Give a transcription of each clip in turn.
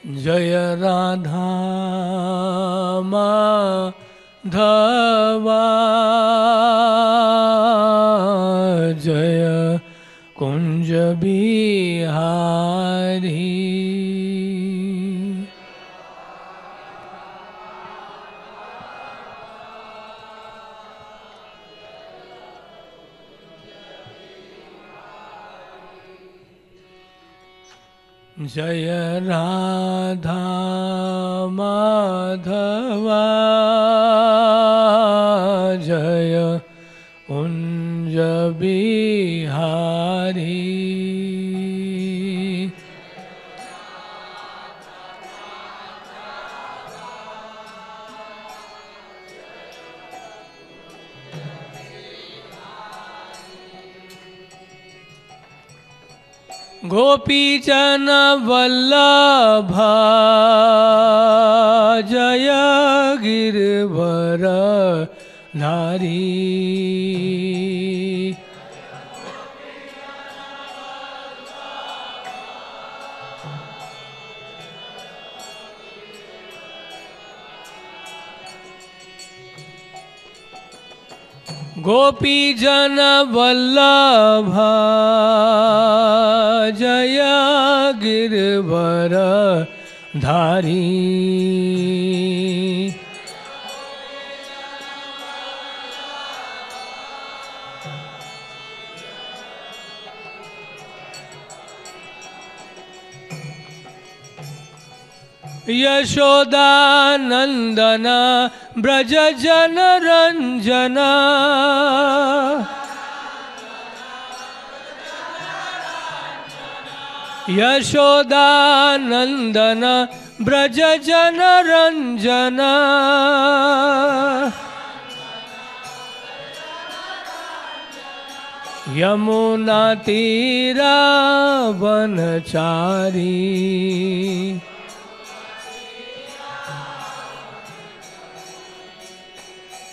जय राधा माधवा जय कुंज बिहारी। जय राधा माधवा जय कुंज बिहारी। गोपीजन वल्लभ जय गिरवर धारी। गोपीजन वल्लभ जय गिरवर धारी। यशोदानंदन ब्रज जन रंजन। यशोदानंदन ब्रज जन रंजन। यमुना तीरा वनचारी।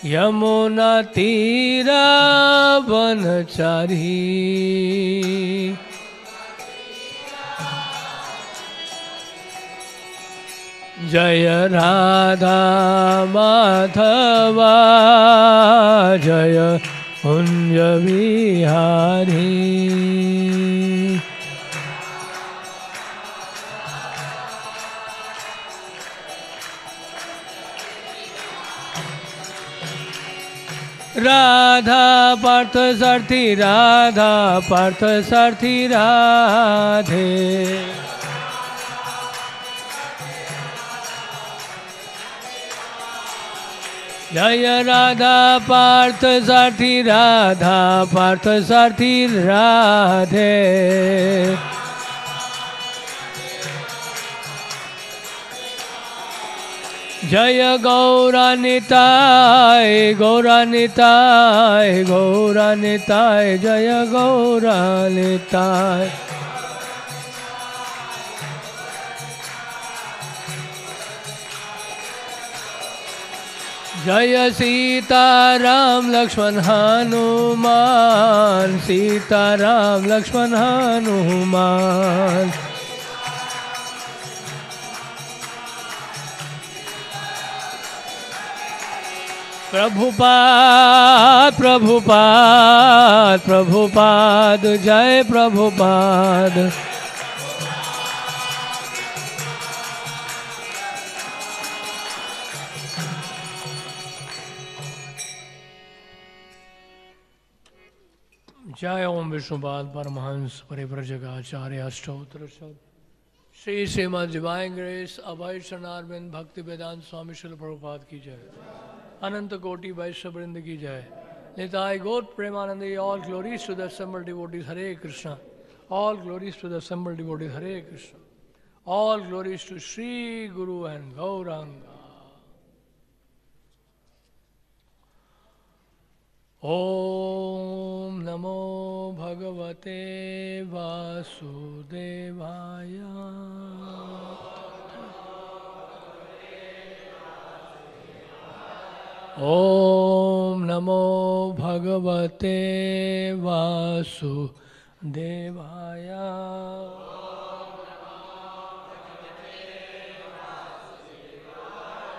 यमुना तीरा वनचारी। जय राधा माधवा जय कुंज बिहारी। राधा पार्थ सारथी राधा पार्थ सारथी राधे। जय राधा पार्थ सारथी राधा पार्थ सारथी राधे। जय गौरानिताय गौरानिताय गौरानिताय जय गौरानिताय। जय सीताराम लक्ष्मण हनुमान सीताराम लक्ष्मण हनुमान। प्रभुपाद प्रभुपाद प्रभुपाद जय प्रभुपाद। जय ओम विष्णुपाद परमहंस परिव्रजकाचार्य अष्टोत्तर श्री श्रीमद् डिवाइन ग्रेस अभय शरणारविंद भक्ति वेदांत स्वामी श्रील प्रभुपाद की जय। अनंत कोटि वैष्णव वृंद की जय। निताय गौर प्रेमानंद। All glories to the assembled devotees Hare Krishna. All glories to the assembled devotees Hare Krishna. All glories to Shri guru and Gauranga. ओम नमो भगवते वासुदेवाय। ओम नमो भगवते वासुदेवाय।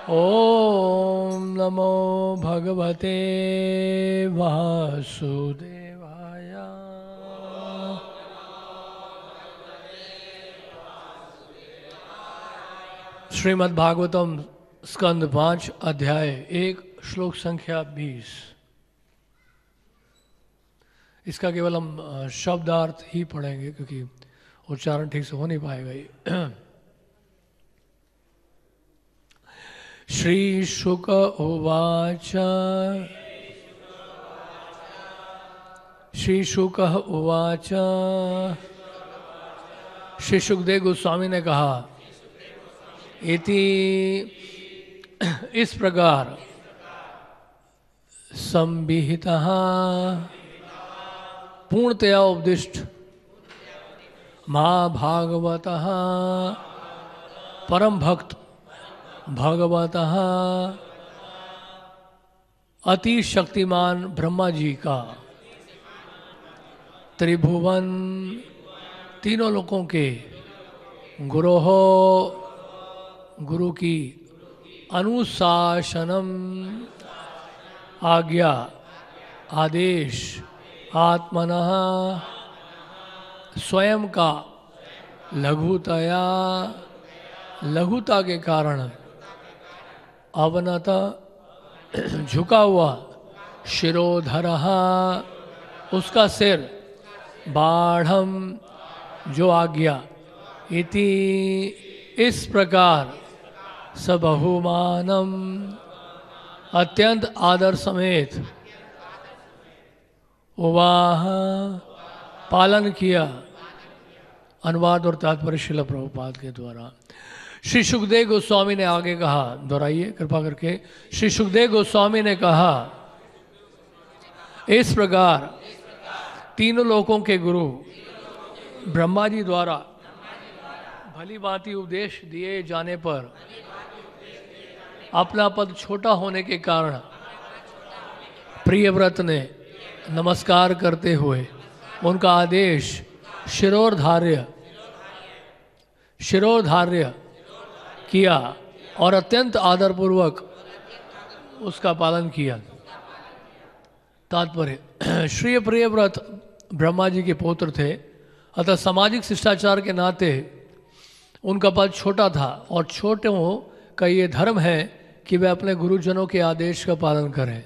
ओम नमो भगवते वासुदेवाय। श्रीमद् भागवतम स्कंद 5 अध्याय 1 श्लोक संख्या 20। इसका केवल हम शब्दार्थ ही पढ़ेंगे क्योंकि उच्चारण ठीक से हो नहीं पाएगा ये। श्री शुक उवाच। श्री शुक उवाच। श्री सुखदेव गोस्वामी ने कहा, इति इस प्रकार संविहितः पूर्णतया उपदिष्ट महाभागवतः परम भक्त भगवतः अति शक्तिमान ब्रह्मा जी का त्रिभुवन तीनों लोकों के गुरु की अनुशासनम आज्ञा आदेश आत्मनः स्वयं का लघुता के कारण अवनत झुका हुआ शिरोधर उसका सिर बाढ़म जो आज्ञा इति इस प्रकार सबहुमानम अत्यंत आदर समेत उवाह पालन किया। अनुवाद और तात्पर्य श्रील प्रभुपाद के द्वारा। श्री सुखदेव गोस्वामी ने आगे कहा, दोहराइए कृपा करके। श्री सुखदेव गोस्वामी ने कहा, इस प्रकार तीनों लोकों के गुरु ब्रह्मा जी द्वारा भली भांति उपदेश दिए जाने पर अपना पद छोटा होने के कारण प्रियव्रत ने नमस्कार करते हुए उनका आदेश शिरोधार्य किया और अत्यंत आदरपूर्वक उसका पालन किया। तात्पर्य, श्री प्रियव्रत ब्रह्मा जी के पुत्र थे, अतः सामाजिक शिष्टाचार के नाते उनका पद छोटा था और छोटों का ये धर्म है कि वे अपने गुरुजनों के आदेश का पालन करें।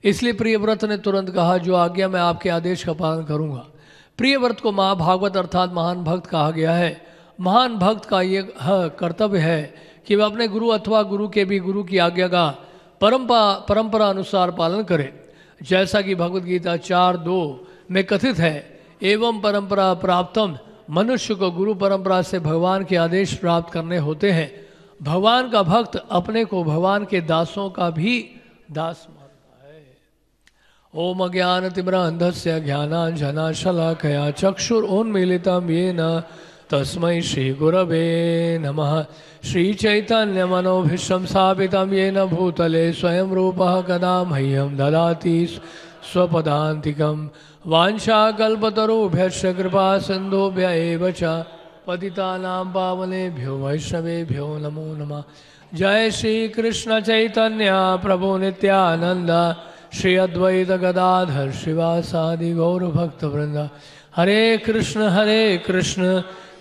इसलिए प्रियव्रत ने तुरंत कहा, जो आज्ञा मैं आपके आदेश का पालन करूंगा। प्रियव्रत को महाभागवत अर्थात महान भक्त कहा गया है। महान भक्त का ये कर्तव्य है कि वह अपने गुरु अथवा गुरु के भी गुरु की आज्ञा का परंपरा अनुसार पालन करे, जैसा कि भगवद गीता 4:2 में कथित है। एवं परंपरा प्राप्तम, मनुष्य को गुरु परंपरा से भगवान के आदेश प्राप्त करने होते हैं। भगवान का भक्त अपने को भगवान के दासों का भी दास मानता है। ओम अज्ञानतिमिरान्धस्य ज्ञानाञ्जनशलाकया चक्षुरुन्मीलितं येन तस्मै श्री गुरवे नमः। श्री चैतन्य मनोभीष्टं स्थापितं येन भूतले स्वयं रूपः कदा मह्यं ददाति स्वपदान्तिकं। वाञ्छाकल्पतरुभ्यश्च कृपा सिन्धुभ्य एव च पतितानां पावनेभ्यो वैष्णवेभ्यो नमो नमः। जय श्री कृष्ण चैतन्य प्रभु नित्यानंद, श्री अद्वैत गदाधर श्रीवासादि गौर भक्तवृंद। हरे कृष्ण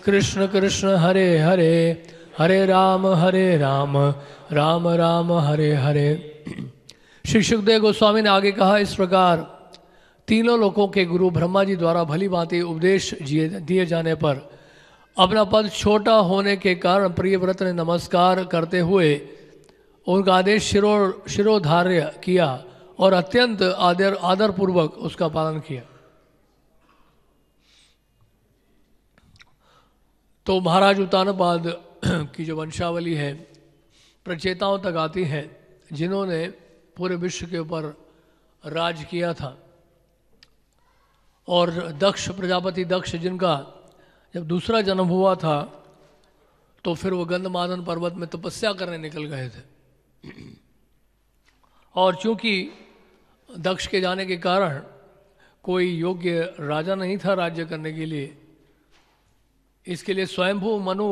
कृष्ण कृष्ण हरे हरे, हरे राम राम राम हरे हरे। श्री सुखदेव गोस्वामी ने आगे कहा, इस प्रकार तीनों लोकों के गुरु ब्रह्मा जी द्वारा भली भांति उपदेश दिए जाने पर अपना पद छोटा होने के कारण प्रियव्रत ने नमस्कार करते हुए उनका आदेश शिरोधार्य किया और अत्यंत आदरपूर्वक उसका पालन किया। तो महाराज उत्तानपाद की जो वंशावली है प्रचेताओं तक आती है, जिन्होंने पूरे विश्व के ऊपर राज किया था। और दक्ष प्रजापति दक्ष, जिनका जब दूसरा जन्म हुआ था तो फिर वो गंधमादन पर्वत में तपस्या करने निकल गए थे। और चूंकि दक्ष के जाने के कारण कोई योग्य राजा नहीं था राज्य करने के लिए, इसके लिए स्वयंभू मनु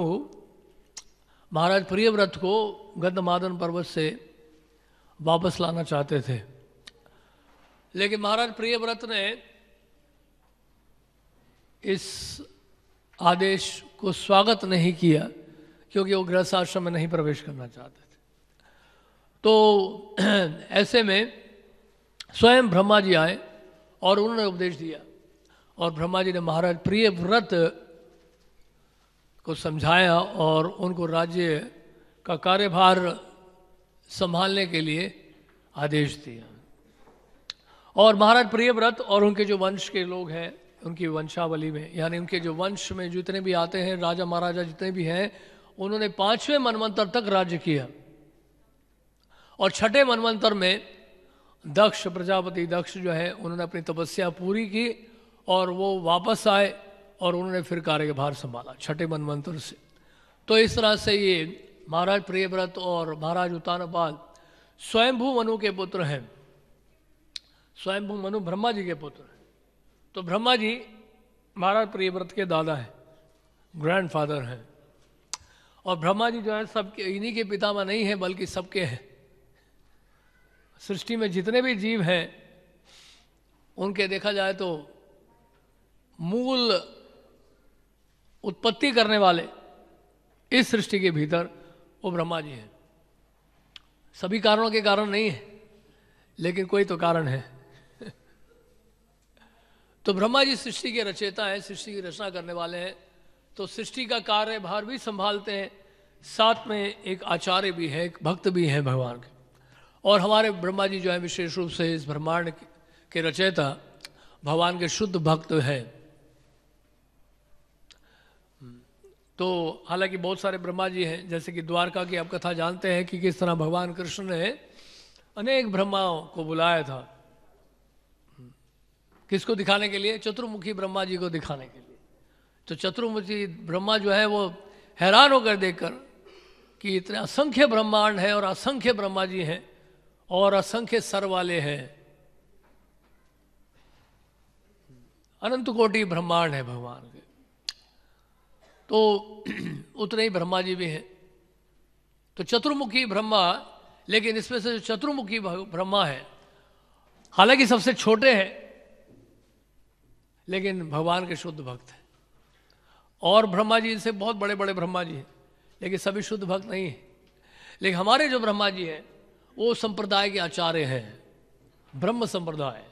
महाराज प्रियव्रत को गंधमादन पर्वत से वापस लाना चाहते थे, लेकिन महाराज प्रियव्रत ने इस आदेश को स्वागत नहीं किया, क्योंकि वो गृहस्थ आश्रम में नहीं प्रवेश करना चाहते थे। तो ऐसे में स्वयं ब्रह्मा जी आए और उन्होंने उपदेश दिया, और ब्रह्मा जी ने महाराज प्रियव्रत को समझाया और उनको राज्य का कार्यभार संभालने के लिए आदेश दिया। और महाराज प्रियव्रत और उनके जो वंश के लोग हैं, उनकी वंशावली में, यानी उनके जो वंश में जितने भी आते हैं, राजा महाराजा जितने भी हैं, उन्होंने 5वें मनवंतर तक राज्य किया। और 6ठे मनवंतर में दक्ष, प्रजापति दक्ष जो है, उन्होंने अपनी तपस्या पूरी की और वो वापस आए और उन्होंने फिर कार्यभार संभाला 6ठे मनवंतर से। तो इस तरह से ये महाराज प्रियव्रत और महाराज उत्तानपाद स्वयंभू मनु के पुत्र हैं। स्वयंभू मनु ब्रह्मा जी के पुत्र हैं। तो ब्रह्मा जी महाराज प्रियव्रत के दादा हैं, ग्रैंडफादर हैं। और ब्रह्मा जी जो है सबके, इन्हीं के पितामह नहीं है बल्कि सबके हैं। सृष्टि में जितने भी जीव हैं उनके देखा जाए तो मूल उत्पत्ति करने वाले इस सृष्टि के भीतर वो ब्रह्मा जी हैं। सभी कारणों के कारण नहीं है, लेकिन कोई तो कारण है। तो ब्रह्मा जी सृष्टि के रचयिता हैं, सृष्टि की रचना करने वाले हैं। तो सृष्टि का कार्यभार भी संभालते हैं, साथ में एक आचार्य भी है, एक भक्त भी हैं भगवान के। और हमारे ब्रह्मा जी जो है विशेष रूप से इस ब्रह्मांड के रचयिता भगवान के शुद्ध भक्त हैं। तो हालांकि बहुत सारे ब्रह्मा जी हैं, जैसे कि द्वारका की आप कथा जानते हैं कि किस तरह भगवान कृष्ण ने अनेक ब्रह्माओं को बुलाया था। किसको दिखाने के लिए? चतुर्मुखी ब्रह्मा जी को दिखाने के लिए। तो चतुर्मुखी ब्रह्मा जो है वो हैरान होकर देखकर कि इतने असंख्य ब्रह्मांड है और असंख्य ब्रह्मा जी हैं और असंख्य सर वाले हैं, अनंत कोटि ब्रह्मांड है भगवान के। तो उतने ही ब्रह्मा जी भी हैं। तो चतुर्मुखी ब्रह्मा, लेकिन इसमें से जो चतुर्मुखी ब्रह्मा है, हालांकि सबसे छोटे हैं लेकिन भगवान के शुद्ध भक्त हैं। और ब्रह्मा जी इनसे बहुत बड़े बड़े ब्रह्मा जी हैं, लेकिन सभी शुद्ध भक्त नहीं हैं। लेकिन हमारे जो ब्रह्मा जी हैं वो संप्रदाय के आचार्य हैं, ब्रह्म संप्रदाय।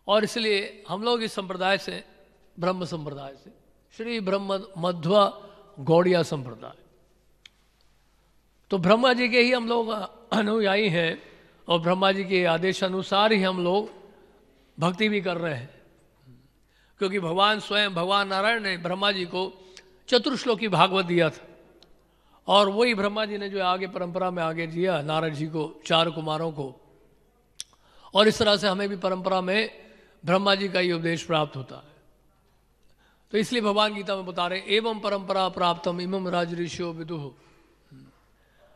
और इसलिए हम लोग इस संप्रदाय से, ब्रह्म संप्रदाय से, श्री ब्रह्म मध्वा गौड़िया संप्रदाय, तो ब्रह्मा जी के ही हम लोग अनुयायी हैं और ब्रह्मा जी के आदेश अनुसार ही हम लोग भक्ति भी कर रहे हैं। क्योंकि भगवान स्वयं, भगवान नारायण ने ब्रह्मा जी को चतुर्श्लोकी भागवत दिया था, और वही ब्रह्मा जी ने जो आगे परंपरा में आगे दिया नारद जी को, 4 कुमारों को। और इस तरह से हमें भी परंपरा में ब्रह्मा जी का ही उपदेश प्राप्त होता है। तो इसलिए भगवान गीता में बता रहे एवं परंपरा प्राप्तम इमम राज ऋषियो विदुः।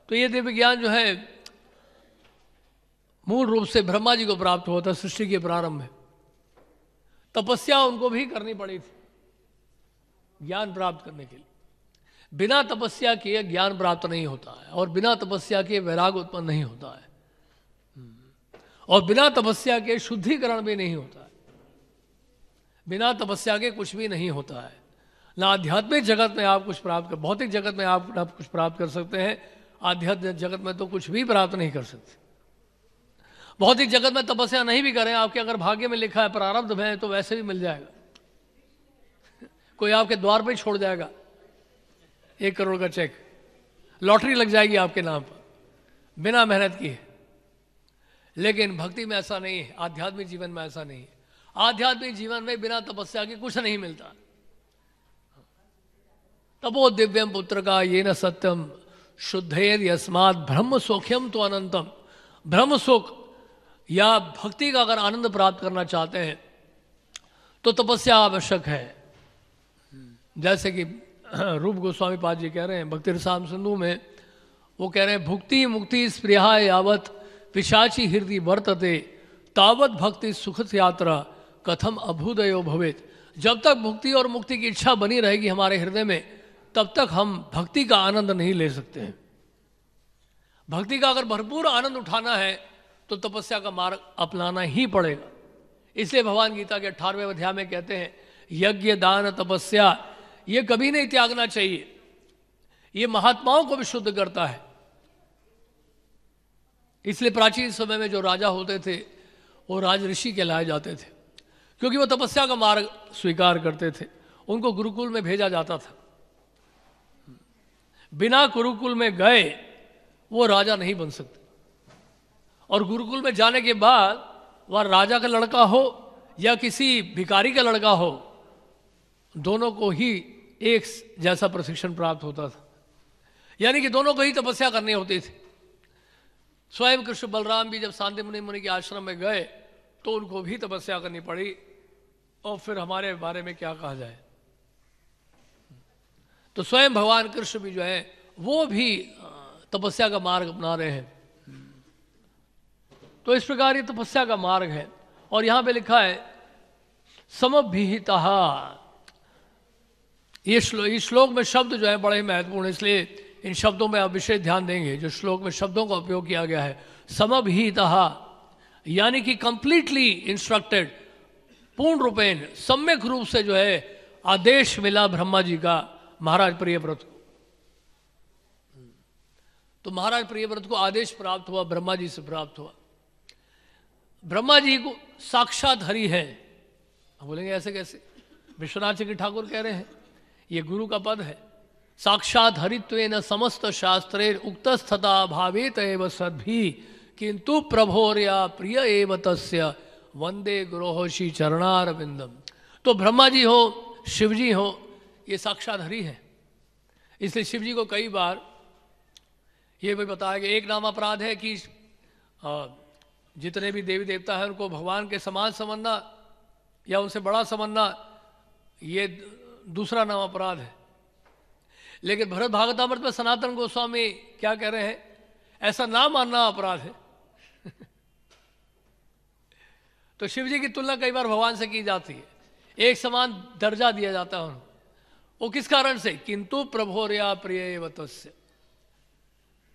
तो ये दिव्य ज्ञान जो है मूल रूप से ब्रह्मा जी को प्राप्त हुआ था सृष्टि के प्रारंभ में। तपस्या उनको भी करनी पड़ी थी ज्ञान प्राप्त करने के लिए। बिना तपस्या किए ज्ञान प्राप्त नहीं होता है, और बिना तपस्या के वैराग्य उत्पन्न नहीं होता है, और बिना तपस्या के शुद्धिकरण भी नहीं होता है। बिना तपस्या के कुछ भी नहीं होता है। ना आध्यात्मिक जगत में आप कुछ प्राप्त कर, भौतिक जगत में आप कुछ प्राप्त कर सकते हैं, आध्यात्मिक जगत में तो कुछ भी प्राप्त नहीं कर सकते। भौतिक जगत में तपस्या नहीं भी करें, आपके अगर भाग्य में लिखा है, प्रारब्ध में, तो वैसे भी मिल जाएगा। कोई आपके द्वार पर ही छोड़ जाएगा 1 करोड़ का चेक, लॉटरी लग जाएगी आपके नाम पर बिना मेहनत किए। लेकिन भक्ति में ऐसा नहीं है, आध्यात्मिक जीवन में ऐसा नहीं है। आध्यात्मिक जीवन में बिना तपस्या के कुछ नहीं मिलता। तपो दिव्यम पुत्र का ये न सत्यम शुद्धेर यस्मात् ब्रह्म सौख्यम तो अनंतम। ब्रह्म सुख या भक्ति का अगर आनंद प्राप्त करना चाहते हैं तो तपस्या आवश्यक है। जैसे कि रूप गोस्वामी पाद जी कह रहे हैं भक्ति रसाम सिंधु में, वो कह रहे हैं भुक्ति मुक्ति स्पृहा यावत पिशाची हृदय वर्तते तावत भक्ति सुख यात्रा कथम अभुदयो भवेत। जब तक भुक्ति और मुक्ति की इच्छा बनी रहेगी हमारे हृदय में, तब तक हम भक्ति का आनंद नहीं ले सकते हैं। भक्ति का अगर भरपूर आनंद उठाना है तो तपस्या का मार्ग अपनाना ही पड़ेगा। इसलिए भगवान गीता के 18वें अध्याय में कहते हैं यज्ञ दान तपस्या ये कभी नहीं त्यागना चाहिए, ये महात्माओं को भी शुद्ध करता है। इसलिए प्राचीन समय में जो राजा होते थे वो राज ऋषि कहलाए जाते थे, क्योंकि वो तपस्या का मार्ग स्वीकार करते थे। उनको गुरुकुल में भेजा जाता था, बिना गुरुकुल में गए वो राजा नहीं बन सकते। और गुरुकुल में जाने के बाद वह राजा का लड़का हो या किसी भिखारी का लड़का हो, दोनों को ही एक जैसा प्रशिक्षण प्राप्त होता था, यानी कि दोनों को ही तपस्या करनी होती थी। स्वयं कृष्ण बलराम भी जब शांति मुनि के आश्रम में गए तो उनको भी तपस्या करनी पड़ी, और फिर हमारे बारे में क्या कहा जाए। तो स्वयं भगवान कृष्ण भी जो है वो भी तपस्या का मार्ग अपना रहे हैं। तो इस प्रकार ये तपस्या का मार्ग है। और यहां पे लिखा है समभिहितः। ये श्लोक में शब्द जो है बड़े महत्वपूर्ण, इसलिए इन शब्दों में आप विशेष ध्यान देंगे। जो श्लोक में शब्दों का उपयोग किया गया है समभिहितः, यानी कि कंप्लीटली इंस्ट्रक्टेड, पूर्ण रूपेण सम्यक रूप से जो है आदेश मिला ब्रह्मा जी का महाराज प्रियव्रत को। तो महाराज प्रियव्रत को आदेश प्राप्त हुआ, ब्रह्मा जी से प्राप्त हुआ। ब्रह्मा जी को साक्षात हरि है। हम बोलेंगे ऐसे कैसे? विश्वनाथ चक्रवर्ती ठाकुर कह रहे हैं ये गुरु का पद है। साक्षात हरित्वेन समस्त शास्त्रे उक्तस्तथा भावेत एव सद्भि किंतु प्रभोर्या प्रिय एव तस्य वंदे गुरोः श्री चरणारविंदम। तो ब्रह्मा जी हो, शिव जी हो, ये साक्षात हरि है। इसलिए शिव जी को कई बार ये भी बताया कि एक नाम अपराध है कि जितने भी देवी देवता हैं उनको भगवान के समान समझना या उनसे बड़ा समझना, ये दूसरा नाम अपराध है। लेकिन भरत भागवतामृत में सनातन गोस्वामी क्या कह रहे हैं? ऐसा ना मानना अपराध है। तो शिव जी की तुलना कई बार भगवान से की जाती है, एक समान दर्जा दिया जाता है उनको। वो किस कारण से? किंतु प्रभोर्या प्रिय एव तस्य,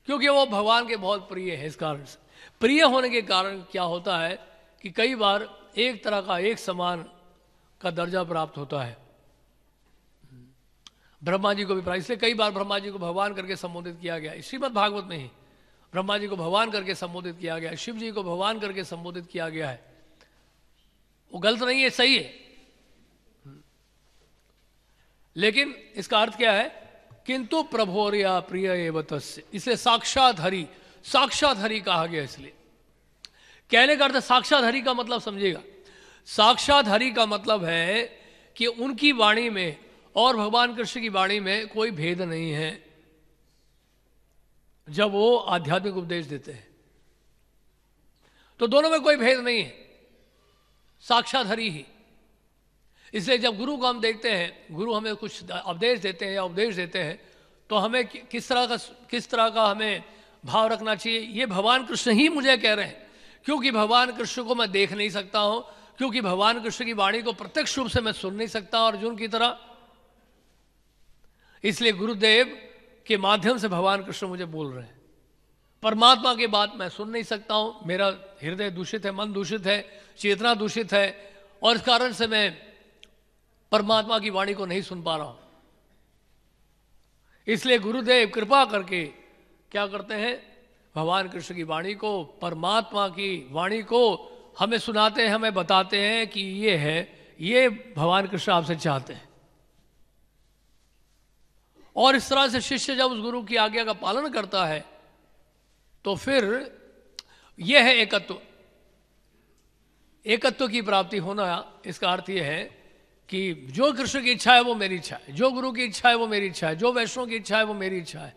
क्योंकि वो भगवान के बहुत प्रिय है। इस कारण से प्रिय होने के कारण क्या होता है कि कई बार एक तरह का एक समान का दर्जा प्राप्त होता है। ब्रह्मा जी को भी प्राप्त, इसलिए कई बार ब्रह्मा जी को भगवान करके संबोधित किया गया। श्रीमद् भागवत में ही ब्रह्मा जी को भगवान करके संबोधित किया गया, शिव जी को भगवान करके संबोधित किया गया है। वो गलत नहीं है, सही है। लेकिन इसका अर्थ क्या है? किंतु प्रभोर्या प्रिय एव तस्य, इसलिए साक्षात हरि, साक्षात हरि कहा गया। इसलिए कहने का अर्थ साक्षात हरि का मतलब समझिएगा। साक्षात हरि का मतलब है कि उनकी वाणी में और भगवान कृष्ण की वाणी में कोई भेद नहीं है जब वो आध्यात्मिक उपदेश देते हैं। तो दोनों में कोई भेद नहीं है, साक्षात हरि ही। इसलिए जब गुरु को हम देखते हैं, गुरु हमें कुछ उपदेश देते हैं या उपदेश देते हैं, तो हमें किस तरह का हमें भाव रखना चाहिए? ये भगवान कृष्ण ही मुझे कह रहे हैं, क्योंकि भगवान कृष्ण को मैं देख नहीं सकता हूं, क्योंकि भगवान कृष्ण की वाणी को प्रत्यक्ष रूप से मैं सुन नहीं सकता अर्जुन की तरह। इसलिए गुरुदेव के माध्यम से भगवान कृष्ण मुझे बोल रहे हैं। परमात्मा की बात मैं सुन नहीं सकता हूं, मेरा हृदय दूषित है, मन दूषित है, चेतना दूषित है, और इस कारण से मैं परमात्मा की वाणी को नहीं सुन पा रहा हूं। इसलिए गुरुदेव कृपा करके क्या करते हैं? भगवान कृष्ण की वाणी को, परमात्मा की वाणी को हमें सुनाते हैं, हमें बताते हैं कि ये है, ये भगवान कृष्ण आपसे चाहते हैं। और इस तरह से शिष्य जब उस गुरु की आज्ञा का पालन करता है तो फिर यह है एकत्व। एकत्व की प्राप्ति होना, इसका अर्थ यह है कि जो कृष्ण की इच्छा है वो मेरी इच्छा है, जो गुरु की इच्छा है वो मेरी इच्छा है, जो वैष्णव की इच्छा है वो मेरी इच्छा है,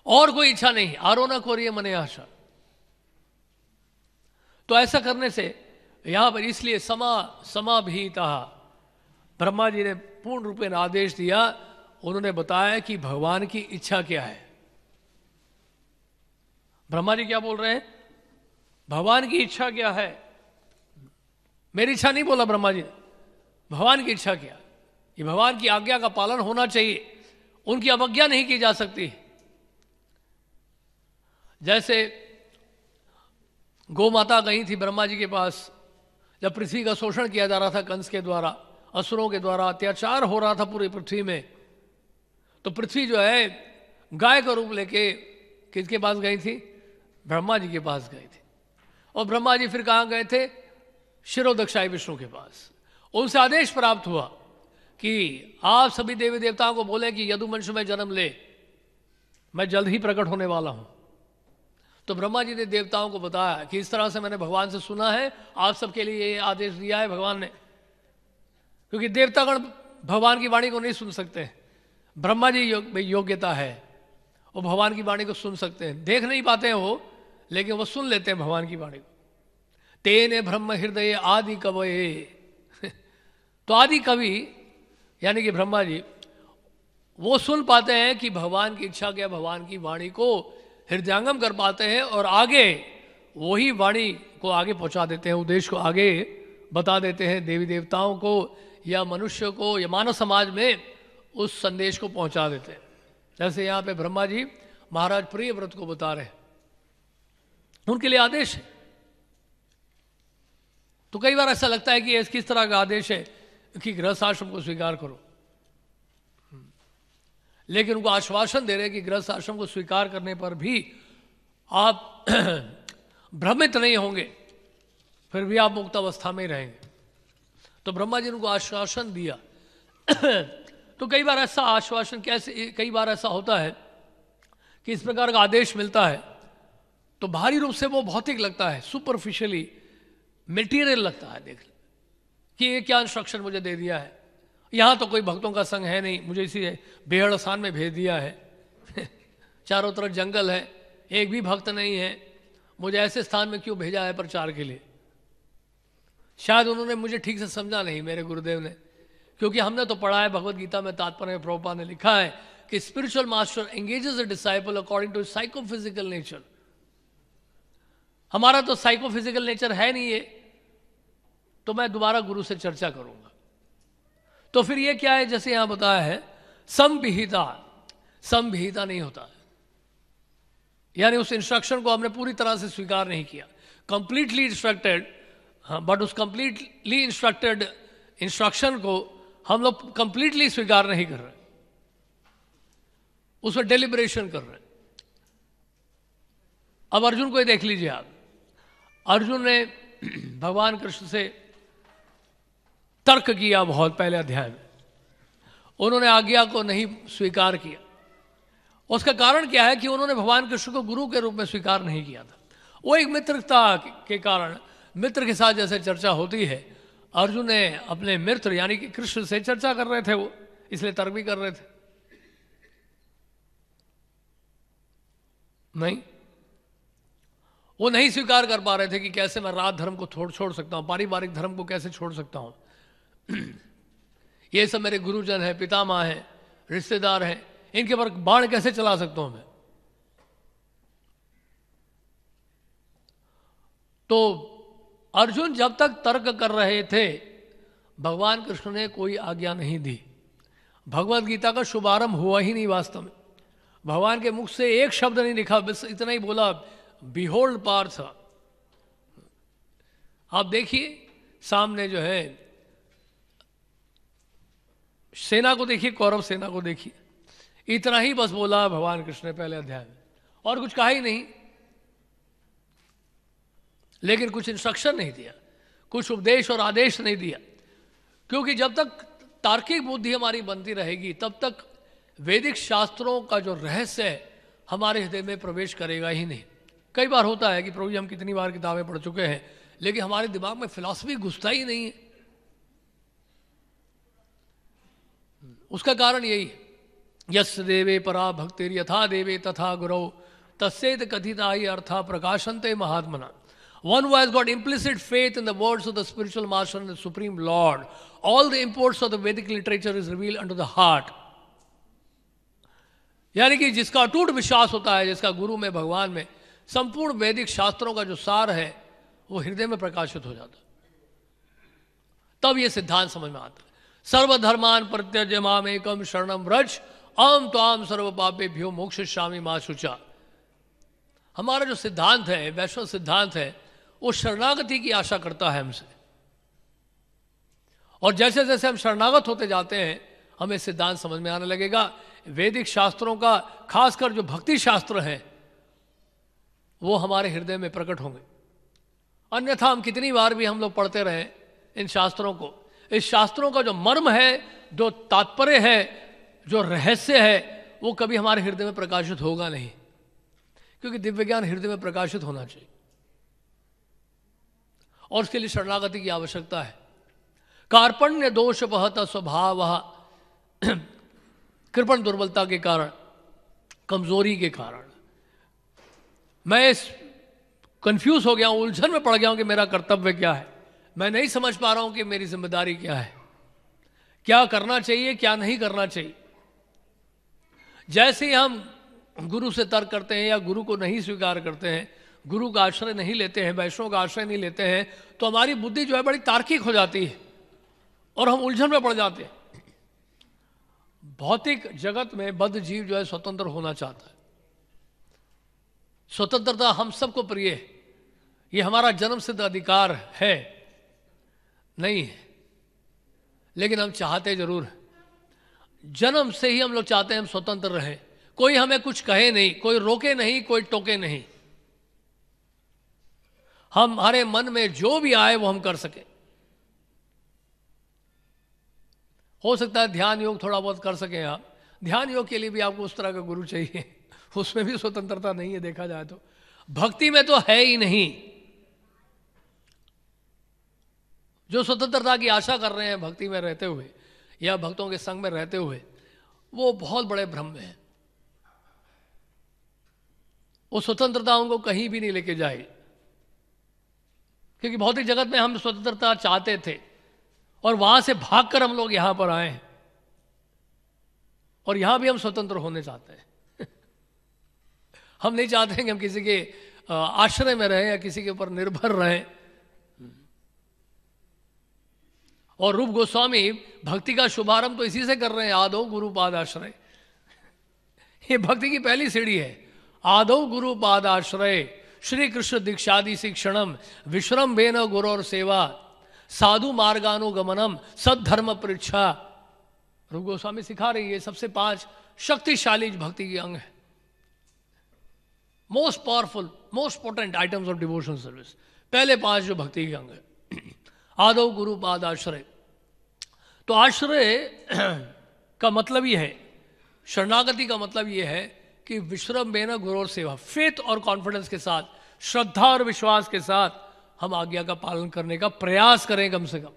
और कोई इच्छा नहीं। आरो न कोरिय मने आशा। तो ऐसा करने से यहां पर इसलिए समाभिहितः ब्रह्मा जी ने पूर्ण रूप में आदेश दिया। उन्होंने बताया कि भगवान की इच्छा क्या है। ब्रह्मा जी क्या बोल रहे हैं? भगवान की इच्छा क्या है? मेरी इच्छा नहीं बोला ब्रह्मा जी ने, भगवान की इच्छा क्या? ये भगवान की आज्ञा का पालन होना चाहिए, उनकी अवज्ञा नहीं की जा सकती। जैसे गौ माता गई थी ब्रह्मा जी के पास, जब पृथ्वी का शोषण किया जा रहा था कंस के द्वारा, असुरों के द्वारा अत्याचार हो रहा था पूरी पृथ्वी में, तो पृथ्वी जो है गाय का रूप लेके किसके पास गई थी? ब्रह्मा जी के पास गई थी। और ब्रह्मा जी फिर कहाँ गए थे? शिरोदक्षाई विष्णु के पास। उनसे आदेश प्राप्त हुआ कि आप सभी देवी देवताओं को बोले कि यदुवंश में जन्म ले, मैं जल्द ही प्रकट होने वाला हूं। तो ब्रह्मा जी ने देवताओं को बताया कि इस तरह से मैंने भगवान से सुना है, आप सबके लिए ये आदेश दिया है भगवान ने, क्योंकि देवतागण भगवान की वाणी को नहीं सुन सकते। ब्रह्मा जी योग्यता है, वो भगवान की वाणी को सुन सकते हैं, देख नहीं पाते हैं वो, लेकिन वो सुन लेते हैं भगवान की वाणी को। तेने ब्रह्म हृदय आदि कवये तो आदि कवि यानी कि ब्रह्मा जी वो सुन पाते हैं कि भगवान की इच्छा क्या, भगवान की वाणी को हृदयंगम कर पाते हैं और आगे वही वाणी को आगे पहुंचा देते हैं, उद्देश्य को आगे बता देते हैं देवी देवताओं को या मनुष्य को या मानव समाज में उस संदेश को पहुंचा देते हैं। जैसे यहाँ पे ब्रह्मा जी महाराज प्रियव्रत को बता रहे हैं, उनके लिए आदेश है। तो कई बार ऐसा लगता है कि किस तरह का आदेश है कि गृहस्थ आश्रम को स्वीकार करो, लेकिन उनको आश्वासन दे रहे कि गृहस्थ आश्रम को स्वीकार करने पर भी आप भ्रमित नहीं होंगे, फिर भी आप मुक्त अवस्था में रहेंगे। तो ब्रह्मा जी ने उनको आश्वासन दिया। तो कई बार ऐसा आश्वासन कई बार ऐसा होता है कि इस प्रकार का आदेश मिलता है तो बाहरी रूप से वो भौतिक लगता है, सुपरफिशियली मटेरियल लगता है, देख कि ये क्या इंस्ट्रक्शन मुझे दे दिया है, यहाँ तो कोई भक्तों का संग है नहीं, मुझे इसी बेहड़ स्थान में भेज दिया है चारों तरफ जंगल है, एक भी भक्त नहीं है, मुझे ऐसे स्थान में क्यों भेजा है प्रचार के लिए। शायद उन्होंने मुझे ठीक से समझा नहीं, मेरे गुरुदेव ने, क्योंकि हमने तो पढ़ा है भगवत गीता में, तात्पर्य में प्रभुपाद ने लिखा है कि spiritual master engages a disciple according to psychophysical nature. हमारा तो साइकोफिजिकल नेचर है नहीं है, तो मैं दोबारा गुरु से चर्चा करूंगा। तो फिर ये क्या है, जैसे यहां बताया है समविहिता, समविहिता नहीं होता है, यानी उस इंस्ट्रक्शन को हमने पूरी तरह से स्वीकार नहीं किया, कंप्लीटली इंस्ट्रक्टेड, बट उस कंप्लीटली इंस्ट्रक्टेड इंस्ट्रक्शन को हम लोग कंप्लीटली स्वीकार नहीं कर रहे, उसमें डेलिब्रेशन कर रहे हैं। अब अर्जुन को ही देख लीजिए आप, अर्जुन ने भगवान कृष्ण से तर्क किया बहुत पहले अध्याय में, उन्होंने आज्ञा को नहीं स्वीकार किया। उसका कारण क्या है कि उन्होंने भगवान कृष्ण को गुरु के रूप में स्वीकार नहीं किया था। वो एक मित्रता के कारण, मित्र के साथ जैसे चर्चा होती है, अर्जुन ने अपने मित्र यानी कि कृष्ण से चर्चा कर रहे थे, वो इसलिए तर्क भी कर रहे थे। नहीं, वो नहीं स्वीकार कर पा रहे थे कि कैसे मैं राज धर्म को छोड़ सकता हूं, पारिवारिक धर्म को कैसे छोड़ सकता हूं। ये सब मेरे गुरुजन हैं, पितामह हैं, रिश्तेदार हैं, इनके पर बाण कैसे चला सकता हूं मैं। तो अर्जुन जब तक तर्क कर रहे थे, भगवान कृष्ण ने कोई आज्ञा नहीं दी। भगवत गीता का शुभारंभ हुआ ही नहीं वास्तव में, भगवान के मुख से एक शब्द नहीं लिखा, बस इतना ही बोला, बिहोल्ड पार्थ। आप देखिए सामने जो है सेना को देखिए, कौरव सेना को देखिए, इतना ही बस बोला भगवान कृष्ण ने पहले अध्याय में, और कुछ कहा ही नहीं। लेकिन कुछ इंस्ट्रक्शन नहीं दिया, कुछ उपदेश और आदेश नहीं दिया, क्योंकि जब तक तार्किक बुद्धि हमारी बनती रहेगी तब तक वैदिक शास्त्रों का जो रहस्य है हमारे हृदय में प्रवेश करेगा ही नहीं। कई बार होता है कि प्रभु जी हम कितनी बार किताबें पढ़ चुके हैं, लेकिन हमारे दिमाग में फिलॉसफी घुसता ही नहीं है। उसका कारण यही है, यस देवे परा भक्तिर यथा देवे तथा गुरौ तस्येत कथिता ही अर्था प्रकाशन्ते महात्मना। One who has got implicit faith in the words of the spiritual master and the supreme Lord, all the imports of the Vedic literature is revealed unto the heart. यानी कि जिसका अटूट विश्वास होता है, जिसका गुरु में, भगवान में, संपूर्ण वैदिक शास्त्रों का जो सार है वो हृदय में प्रकाशित हो जाता है, तब ये सिद्धांत समझ में आता है। सर्वधर्मान परित्यज्य मामेकम शरणम व्रज अहम त्वाम सर्व पापेभ्यो मोक्षयिष्यामि मा शुचा। हमारा जो सिद्धांत है, वैष्णव सिद्धांत है, वो शरणागति की आशा करता है हमसे। और जैसे जैसे हम शरणागत होते जाते हैं हमें सिद्धांत समझ में आने लगेगा। वैदिक शास्त्रों का, खासकर जो भक्ति शास्त्र हैं, वो हमारे हृदय में प्रकट होंगे। अन्यथा हम कितनी बार भी हम लोग पढ़ते रहे इन शास्त्रों को, इस शास्त्रों का जो मर्म है, जो तात्पर्य है, जो रहस्य है, वो कभी हमारे हृदय में प्रकाशित होगा नहीं, क्योंकि दिव्य ज्ञान हृदय में प्रकाशित होना चाहिए और उसके लिए शरणागति की आवश्यकता है। कार्पण्य दोष बहत स्वभाव, कृपण दुर्बलता के कारण, कमजोरी के कारण मैं कंफ्यूज हो गया हूं, उलझन में पड़ गया हूं कि मेरा कर्तव्य क्या है। मैं नहीं समझ पा रहा हूं कि मेरी जिम्मेदारी क्या है, क्या करना चाहिए, क्या नहीं करना चाहिए। जैसे ही हम गुरु से तर्क करते हैं या गुरु को नहीं स्वीकार करते हैं, गुरु का आश्रय नहीं लेते हैं, वैष्णव का आश्रय नहीं लेते हैं, तो हमारी बुद्धि जो है बड़ी तार्किक हो जाती है और हम उलझन में पड़ जाते हैं। भौतिक जगत में बद्ध जीव जो है स्वतंत्र होना चाहता है। स्वतंत्रता हम सबको प्रिय है, ये हमारा जन्म सिद्ध अधिकार है नहीं है, लेकिन हम चाहते जरूर हैं। जन्म से ही हम लोग चाहते हैं हम स्वतंत्र रहें, कोई हमें कुछ कहे नहीं, कोई रोके नहीं, कोई टोके नहीं, हमारे मन में जो भी आए वो हम कर सकें। हो सकता है ध्यान योग थोड़ा बहुत कर सकें आप, ध्यान योग के लिए भी आपको उस तरह का गुरु चाहिए, उसमें भी स्वतंत्रता नहीं है देखा जाए तो। भक्ति में तो है ही नहीं। जो स्वतंत्रता की आशा कर रहे हैं भक्ति में रहते हुए या भक्तों के संग में रहते हुए, वो बहुत बड़े भ्रम में है। वो स्वतंत्रता उनको कहीं भी नहीं लेके जाए, क्योंकि भौतिक जगत में हम स्वतंत्रता चाहते थे और वहां से भागकर हम लोग यहां पर आए हैं और यहां भी हम स्वतंत्र होने चाहते हैं। हम नहीं चाहते कि हम किसी के आश्रय में रहें या किसी के ऊपर निर्भर रहें। और रूप गोस्वामी भक्ति का शुभारंभ तो इसी से कर रहे हैं, आदो गुरु पाद आश्रय। ये भक्ति की पहली सीढ़ी है, आदो गुरु पाद आश्रय, श्री कृष्ण दीक्षादि शिक्षणम, विश्रम बेन गुरु और सेवा, साधु मार्गानुगमनम, सद्धर्म परीक्षा। रूप गोस्वामी सिखा रही है सबसे 5 शक्तिशाली भक्ति के अंग है, most powerful, most potent items of devotion service. पहले 5 जो भक्ति के अंग है, आदो गुरु पाद आश्रय। तो आश्रय का मतलब ये है, शरणागति का मतलब ये है कि विश्रम बेन गुरु और सेवा, फेथ और कॉन्फिडेंस के साथ, श्रद्धा और विश्वास के साथ हम आज्ञा का पालन करने का प्रयास करें कम से कम।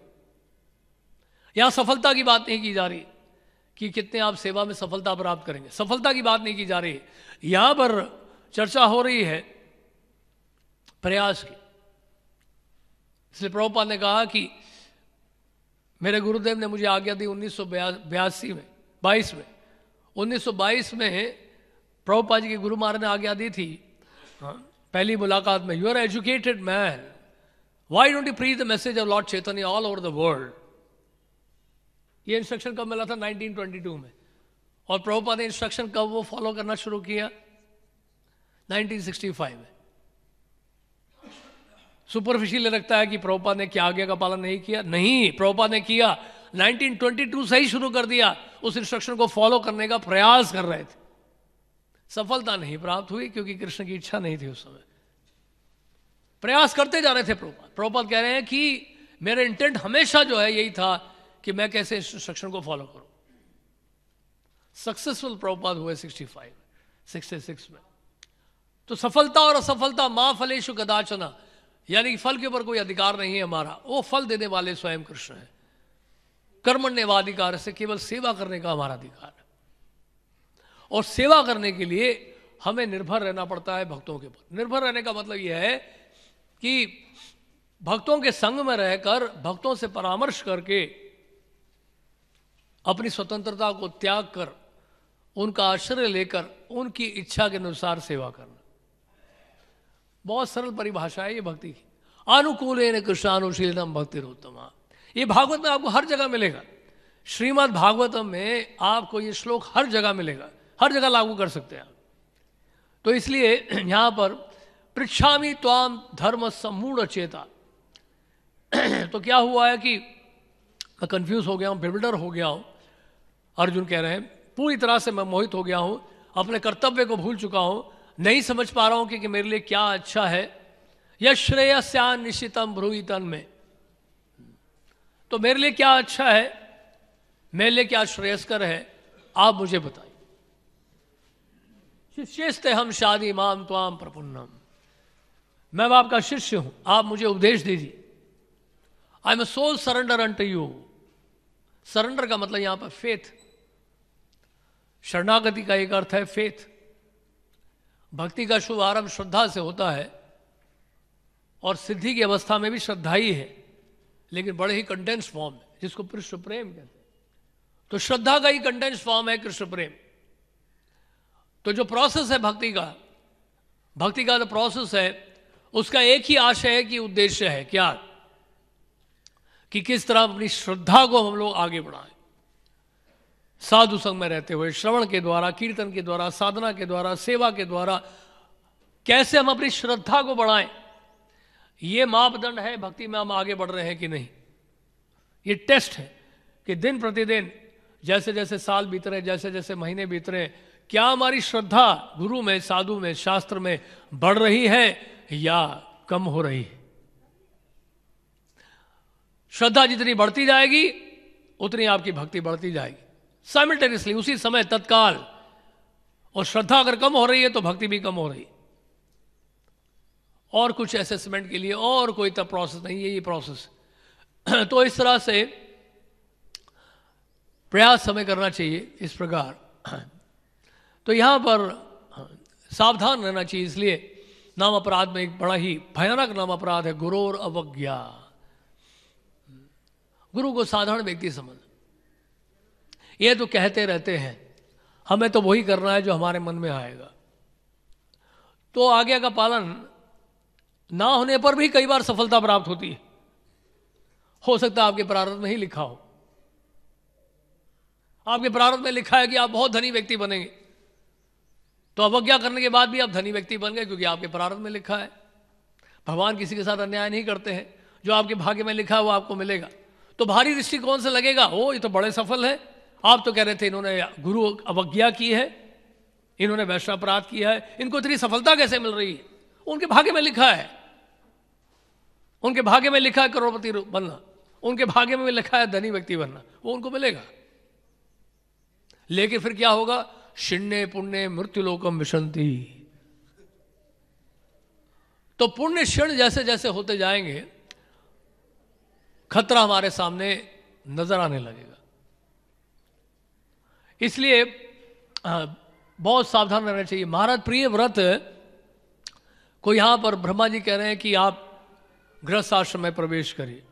यहां सफलता की बात नहीं की जा रही कि कितने आप सेवा में सफलता प्राप्त करेंगे, सफलता की बात नहीं की जा रही। यहां पर चर्चा हो रही है प्रयास की। इसलिए प्रभुपाद ने कहा कि मेरे गुरुदेव ने मुझे आज्ञा दी 1982 में, 1922 में प्रभुपाद जी के गुरु महाराज ने आज्ञा दी थी पहली मुलाकात में, you are educated man, why don't you preach the message of lord Chaitanya all over the world. ये इंस्ट्रक्शन कब मिला था? 1922 में। और प्रभुपाद ने इंस्ट्रक्शन कब वो फॉलो करना शुरू किया? 1965 में। सुपरफिशियल लगता है कि प्रभुपाद ने क्या आज्ञा का पालन नहीं किया? नहीं, प्रभुपाद ने किया। 1922 से ही शुरू कर दिया, उस इंस्ट्रक्शन को फॉलो करने का प्रयास कर रहे थे। सफलता नहीं प्राप्त हुई क्योंकि कृष्ण की इच्छा नहीं थी उस समय। प्रयास करते जा रहे थे प्रभुपाद। प्रभुपाद कह रहे हैं कि मेरा इंटेंट हमेशा जो है यही था कि मैं कैसे इंस्ट्रक्शन को फॉलो करूं। सक्सेसफुल प्रभुपाद हुए 66 में। तो सफलता और असफलता मां फलेषु कदाचन, यानी कि फल के ऊपर कोई अधिकार नहीं है हमारा, वो फल देने वाले स्वयं कृष्ण है। कर्मण्येवाधिकार से केवल सेवा करने का हमारा अधिकार है, और सेवा करने के लिए हमें निर्भर रहना पड़ता है भक्तों के ऊपर। निर्भर रहने का मतलब यह है कि भक्तों के संग में रहकर, भक्तों से परामर्श करके, अपनी स्वतंत्रता को त्याग कर, उनका आश्रय लेकर, उनकी इच्छा के अनुसार सेवा करना। बहुत सरल परिभाषा है ये भक्ति की। अनुकूलेन कृष्णानुशीलनम भक्तिरुत्तमा, ये भागवत में आपको हर जगह मिलेगा। श्रीमद् भागवतम में आपको ये श्लोक हर जगह मिलेगा, हर जगह लागू कर सकते हैं आप। तो इसलिए यहाँ पर पृच्छामि त्वाम धर्म सम्मूढ़ चेता। तो क्या हुआ है कि मैं कंफ्यूज हो गया हूँ, बेविल्डर हो गया हूँ। अर्जुन कह रहे हैं पूरी तरह से मैं मोहित हो गया हूँ, अपने कर्तव्य को भूल चुका हूँ, नहीं समझ पा रहा हूँ कि मेरे लिए क्या अच्छा है। यश श्रेयस्यान निश्चितम ब्रूहि तन्मे, तो मेरे लिए क्या अच्छा है, मेरे लिए क्या श्रेयस्कर है, आप मुझे बताइए। शिष्यस्ते हम शादी माम त्वाम प्रपुन्नम, मैं आपका शिष्य हूं, आप मुझे उपदेश दीजिए। I am soul surrender unto you. Surrender का मतलब यहां पर फेथ, शरणागति का एक अर्थ है फेथ। भक्ति का शुभारंभ श्रद्धा से होता है और सिद्धि की अवस्था में भी श्रद्धा ही है, लेकिन बड़े ही कंडेंस फॉर्म है, जिसको कृष्ण प्रेम कहते हैं। तो श्रद्धा का ही कंडेंस फॉर्म है कृष्ण प्रेम। तो जो प्रोसेस है भक्ति का जो प्रोसेस है, उसका एक ही आशय है कि उद्देश्य है क्या, कि किस तरह अपनी श्रद्धा को हम लोग आगे बढ़ाएं। साधु संग में रहते हुए, श्रवण के द्वारा, कीर्तन के द्वारा, साधना के द्वारा, सेवा के द्वारा कैसे हम अपनी श्रद्धा को बढ़ाएं, ये मापदंड है भक्ति में हम आगे बढ़ रहे हैं कि नहीं। ये टेस्ट है कि दिन प्रतिदिन जैसे जैसे साल बीत रहे, जैसे जैसे महीने बीत रहे, क्या हमारी श्रद्धा गुरु में, साधु में, शास्त्र में बढ़ रही है या कम हो रही है। श्रद्धा जितनी बढ़ती जाएगी उतनी आपकी भक्ति बढ़ती जाएगी साइमल्टेनियसली, उसी समय, तत्काल। और श्रद्धा अगर कम हो रही है तो भक्ति भी कम हो रही है। और कुछ असेसमेंट के लिए और कोई तब प्रोसेस नहीं है, ये प्रोसेस। तो इस तरह से प्रयास हमें करना चाहिए इस प्रकार। तो यहां पर सावधान रहना चाहिए, इसलिए नाम अपराध में एक बड़ा ही भयानक नाम अपराध है गुरोर अवज्ञा। गुरु को साधारण व्यक्ति समझ, ये तो कहते रहते हैं, हमें तो वही करना है जो हमारे मन में आएगा। तो आज्ञा का पालन ना होने पर भी कई बार सफलता प्राप्त होती है। हो सकता है आपके प्रारब्ध में ही लिखा हो, आपके प्रारब्ध में लिखा है कि आप बहुत धनी व्यक्ति बनेंगे, तो अवज्ञा करने के बाद भी आप धनी व्यक्ति बन गए, क्योंकि आपके प्रारब्ध में लिखा है। भगवान किसी के साथ अन्याय नहीं करते हैं, जो आपके भाग्य में लिखा है वो आपको मिलेगा। तो भारी दृष्टिकोण से लगेगा ओ ये तो बड़े सफल है। आप तो कह रहे थे इन्होंने गुरु अवज्ञा की है, इन्होंने वैश्वापराध किया है, इनको इतनी सफलता कैसे मिल रही है। उनके भाग्य में लिखा है, उनके भाग्य में लिखा है करोड़पति बनना, उनके भाग्य में लिखा है धनी व्यक्ति बनना, वो उनको मिलेगा। लेकिन फिर क्या होगा, शिण्य पुण्य मृत्युलोकम विशंति। तो पुण्य क्षण जैसे जैसे होते जाएंगे, खतरा हमारे सामने नजर आने लगेगा। इसलिए बहुत सावधान रहना चाहिए। महाराज प्रिय व्रत को यहां पर ब्रह्मा जी कह रहे हैं कि आप गृहस्थ आश्रम में प्रवेश करिए।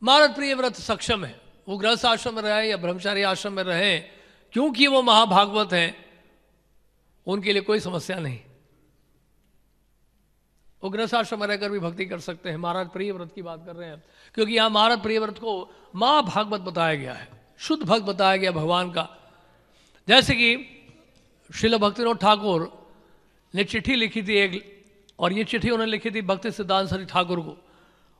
महाराज प्रिय व्रत सक्षम है, वो गृहस्थ आश्रम में रहे या ब्रह्मचारी आश्रम में रहे, क्योंकि वो महाभागवत हैं, उनके लिए कोई समस्या नहीं। वो गृहस्थ आश्रम में रहकर भी भक्ति कर सकते हैं। महाराज प्रिय व्रत की बात कर रहे हैं, क्योंकि यहां महाराज प्रिय व्रत को महाभागवत बताया गया है, शुद्ध भक्त बताया गया भगवान का। जैसे कि श्रील भक्तिविनोद ठाकुर ने चिट्ठी लिखी थी एक, और ये चिट्ठी उन्होंने लिखी थी भक्ति सिद्धांत सरस्वती ठाकुर को,